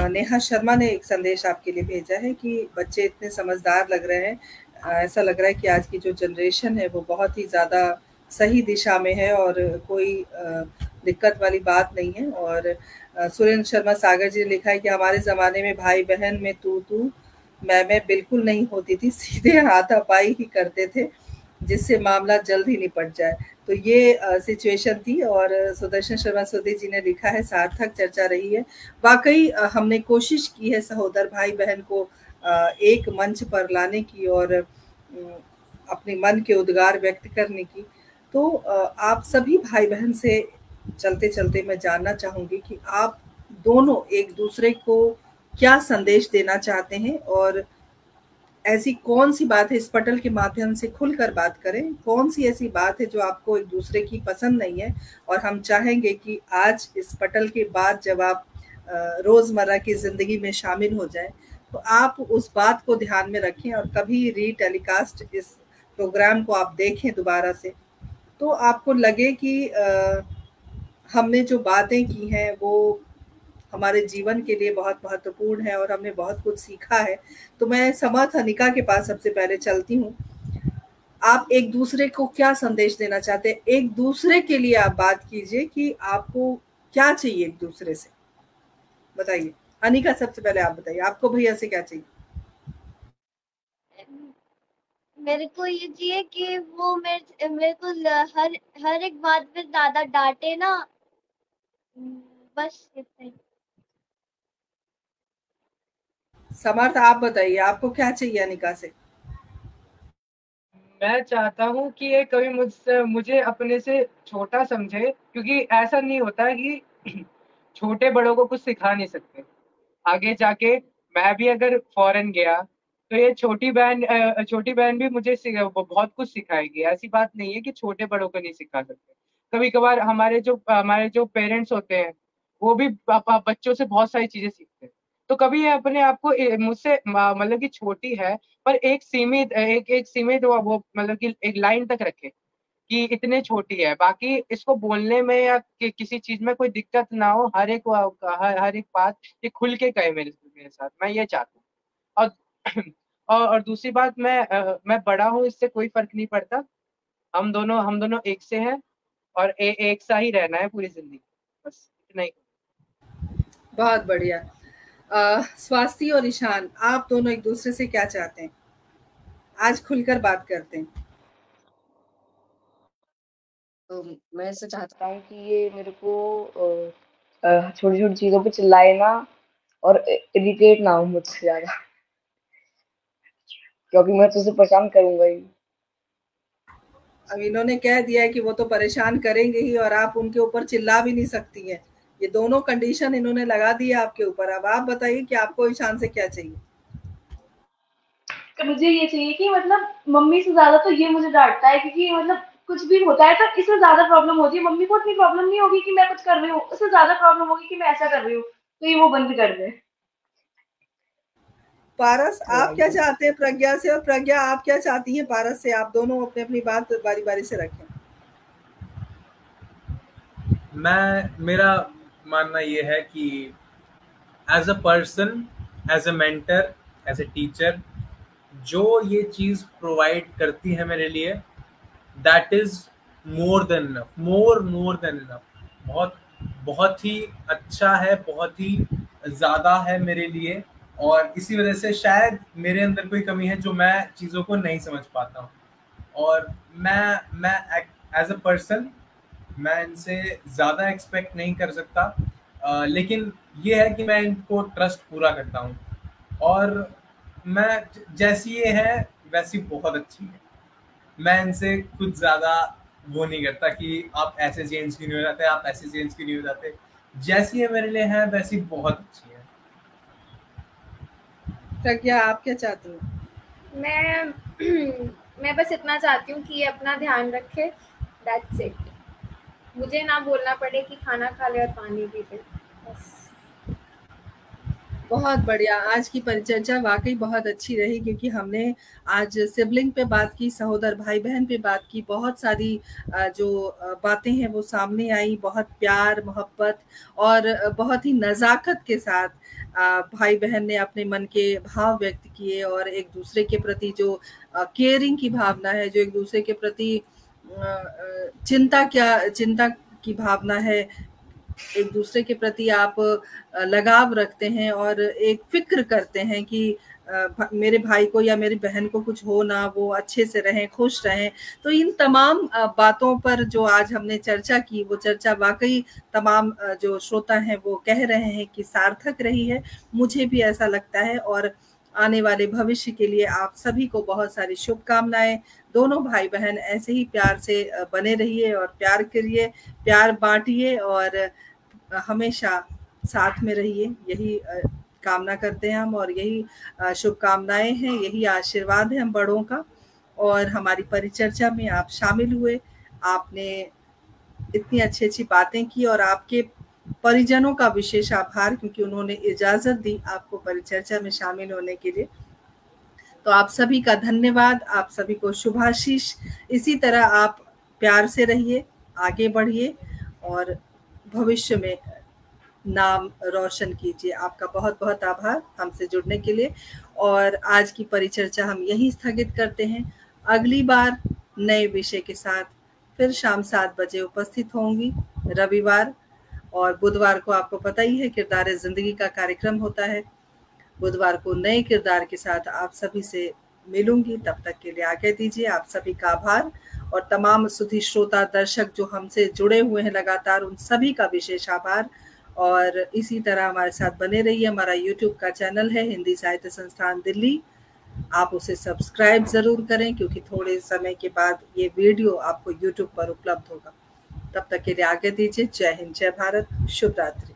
नेहा शर्मा ने एक संदेश आपके लिए भेजा है कि बच्चे इतने समझदार लग रहे हैं, ऐसा लग रहा है कि आज की जो जनरेशन है वो बहुत ही ज़्यादा सही दिशा में है और कोई दिक्कत वाली बात नहीं है। और सुरेंद्र शर्मा सागर जी ने लिखा है कि हमारे ज़माने में भाई बहन में तू मैं बिल्कुल नहीं होती थी, सीधे हाथापाई ही करते थे जिससे मामला जल्द ही निपट जाए। तो ये सिचुएशन थी। और सुदर्शन शर्मा सुधी जी ने लिखा है सार्थक चर्चा रही है। वाकई हमने कोशिश की है सहोदर भाई बहन को एक मंच पर लाने की और अपने मन के उद्गार व्यक्त करने की। तो आप सभी भाई बहन से चलते चलते मैं जानना चाहूंगी कि आप दोनों एक दूसरे को क्या संदेश देना चाहते हैं, और ऐसी कौन सी बात है, इस पटल के माध्यम से खुलकर बात करें, कौन सी ऐसी बात है जो आपको एक दूसरे की पसंद नहीं है, और हम चाहेंगे कि आज इस पटल के बाद जब आप रोजमर्रा की जिंदगी में शामिल हो जाएं तो आप उस बात को ध्यान में रखें और कभी रीटेलीकास्ट इस प्रोग्राम को आप देखें दोबारा से, तो आपको लगे कि हमने जो बातें की हैं वो हमारे जीवन के लिए बहुत महत्वपूर्ण है और हमने बहुत कुछ सीखा है। तो मैं समर्थ अनिका के पास सबसे पहले चलती हूँ। आप एक दूसरे को क्या संदेश देना चाहते हैं? एक दूसरे के लिए आप बात कीजिए कि आपको क्या चाहिए एक दूसरे से, बताइए। अनिका सबसे पहले आप बताइए, आपको भैया से क्या चाहिए? मेरे को ये चाहिए कि वो मेरे को हर एक बात पे ज्यादा डांटे ना, बस इतना ही। समर्थ आप बताइए, आपको क्या चाहिए अनिका से? मैं चाहता हूँ कि ये कभी मुझे अपने से छोटा समझे, क्योंकि ऐसा नहीं होता कि छोटे बड़ों को कुछ सिखा नहीं सकते। आगे जाके मैं भी अगर फॉरेन गया तो ये छोटी बहन भी मुझे बहुत कुछ सिखाएगी। ऐसी बात नहीं है कि छोटे बड़ों को नहीं सिखा सकते। कभी कभार हमारे जो पेरेंट्स होते हैं वो भी बच्चों से बहुत सारी चीजें सीखते हैं। तो कभी ये अपने आप को मुझसे मतलब कि छोटी है पर एक सीमित वो मतलब कि एक लाइन तक रखे कि इतने छोटी है, बाकी इसको बोलने में या किसी चीज में कोई दिक्कत ना हो। हर एक बात ये खुल के कहे मेरे साथ, मैं ये चाहता हूँ। और और दूसरी बात, मैं बड़ा हूँ, इससे कोई फर्क नहीं पड़ता। हम दोनों एक से हैं और एक सा ही रहना है पूरी जिंदगी, बस इतना ही। बहुत बढ़िया। स्वास्थी और ईशान, आप दोनों एक दूसरे से क्या चाहते हैं? आज खुलकर बात करते हैं। तो मैं ऐसा चाहता हूँ कि ये मेरे को छोटी छोटी चीजों पे चिल्लाए ना और इरिटेट ना हो मुझसे ज्यादा, क्योंकि मैं तो उसे परेशान करूंगा ही। अब इन्होंने कह दिया है कि वो तो परेशान करेंगे ही और आप उनके ऊपर चिल्ला भी नहीं सकती हैं। ये दोनों कंडीशन इन्होंने लगा दी है आपके ऊपर। अब आप बताइए कि आपको ईशान से क्या चाहिए? तो मुझे ये चाहिए कि मतलब मम्मी से ज्यादा तो ये मुझे डांटता है, क्योंकि मतलब कुछ भी होता है तो इसमें ज्यादा प्रॉब्लम होती है। मम्मी को इतनी प्रॉब्लम नहीं होगी कि मैं कुछ कर रही हूँ, उससे ज्यादा प्रॉब्लम होगी कि मैं ऐसा कर रही हूँ। तो ये वो बंद कर दे। पारस, आप क्या चाहते हैं प्रज्ञा से, और प्रज्ञा आप क्या चाहती हैं पारस से? आप दोनों अपनी अपनी बात बारी बारी से रखें। मेरा मानना ये है कि as a person, as a mentor, as a teacher, जो ये चीज प्रोवाइड करती है मेरे लिए, that is more than enough, more than enough. बहुत बहुत ही अच्छा है, बहुत ही ज्यादा है मेरे लिए। और इसी वजह से शायद मेरे अंदर कोई कमी है जो मैं चीज़ों को नहीं समझ पाता हूँ। और मैं एज अ पर्सन मैं इनसे ज़्यादा एक्सपेक्ट नहीं कर सकता, लेकिन ये है कि मैं इनको ट्रस्ट पूरा करता हूँ। और मैं जैसी ये है वैसी बहुत अच्छी है। मैं इनसे कुछ ज़्यादा वो नहीं करता कि आप ऐसे चेंज क्यों नहीं हो जाते, आप ऐसे चेंज क्यों नहीं हो जाते। जैसी है मेरे लिए है वैसी बहुत अच्छी है। प्रज्ञा, आप क्या चाहती हैं? मैं बस इतना चाहती हूँ कि ये अपना ध्यान रखे, दैट्स इट। मुझे ना बोलना पड़े कि खाना खा ले और पानी पी ले, बस। बहुत बढ़िया। आज की परिचर्चा वाकई बहुत अच्छी रही, क्योंकि हमने आज सिबलिंग पे बात की, सहोदर भाई बहन पे बात की। बहुत सारी जो बातें हैं वो सामने आई। बहुत प्यार, मोहब्बत और बहुत ही नज़ाकत के साथ भाई बहन ने अपने मन के भाव व्यक्त किए, और एक दूसरे के प्रति जो केयरिंग की भावना है, जो एक दूसरे के प्रति चिंता की भावना है, एक दूसरे के प्रति आप लगाव रखते हैं और एक फिक्र करते हैं कि मेरे भाई को या मेरी बहन को कुछ हो ना, वो अच्छे से रहें, खुश रहें। तो इन तमाम बातों पर जो आज हमने चर्चा की, वो चर्चा वाकई तमाम जो श्रोता हैं वो कह रहे हैं कि सार्थक रही है। मुझे भी ऐसा लगता है। और आने वाले भविष्य के लिए आप सभी को बहुत सारी शुभकामनाएं। दोनों भाई बहन ऐसे ही प्यार से बने रहिए और प्यार करिए, प्यार बांटिए और हमेशा साथ में रहिए। यही कामना करते हैं हम, और यही शुभकामनाएं हैं, यही आशीर्वाद है हम बड़ों का। और हमारी परिचर्चा में आप शामिल हुए, आपने इतनी अच्छी अच्छी बातें की, और आपके परिजनों का विशेष आभार, क्योंकि उन्होंने इजाजत दी आपको परिचर्चा में शामिल होने के लिए। तो आप सभी का धन्यवाद, आप सभी को शुभाशीष। इसी तरह आप प्यार से रहिए, आगे बढ़िए और भविष्य में नाम रोशन कीजिए। आपका बहुत बहुत आभार हमसे जुड़ने के लिए। और आज की परिचर्चा हम यहीं स्थगित करते हैं। अगली बार नए विषय के साथ फिर शाम 7 बजे उपस्थित होंगी, रविवार। और बुधवार को आपको पता ही है किरदार जिंदगी का कार्यक्रम होता है। बुधवार को नए किरदार के साथ आप सभी से मिलूंगी। तब तक के लिए आज्ञा दीजिए। आप सभी का आभार, और तमाम सुधी श्रोता दर्शक जो हमसे जुड़े हुए हैं लगातार, उन सभी का विशेष आभार। और इसी तरह हमारे साथ बने रहिए। हमारा YouTube का चैनल है हिंदी साहित्य संस्थान दिल्ली, आप उसे सब्सक्राइब जरूर करें, क्योंकि थोड़े समय के बाद ये वीडियो आपको YouTube पर उपलब्ध होगा। तब तक के लिए आज्ञा दीजिए। जय हिंद, जय भारत, शुभ रात्रि।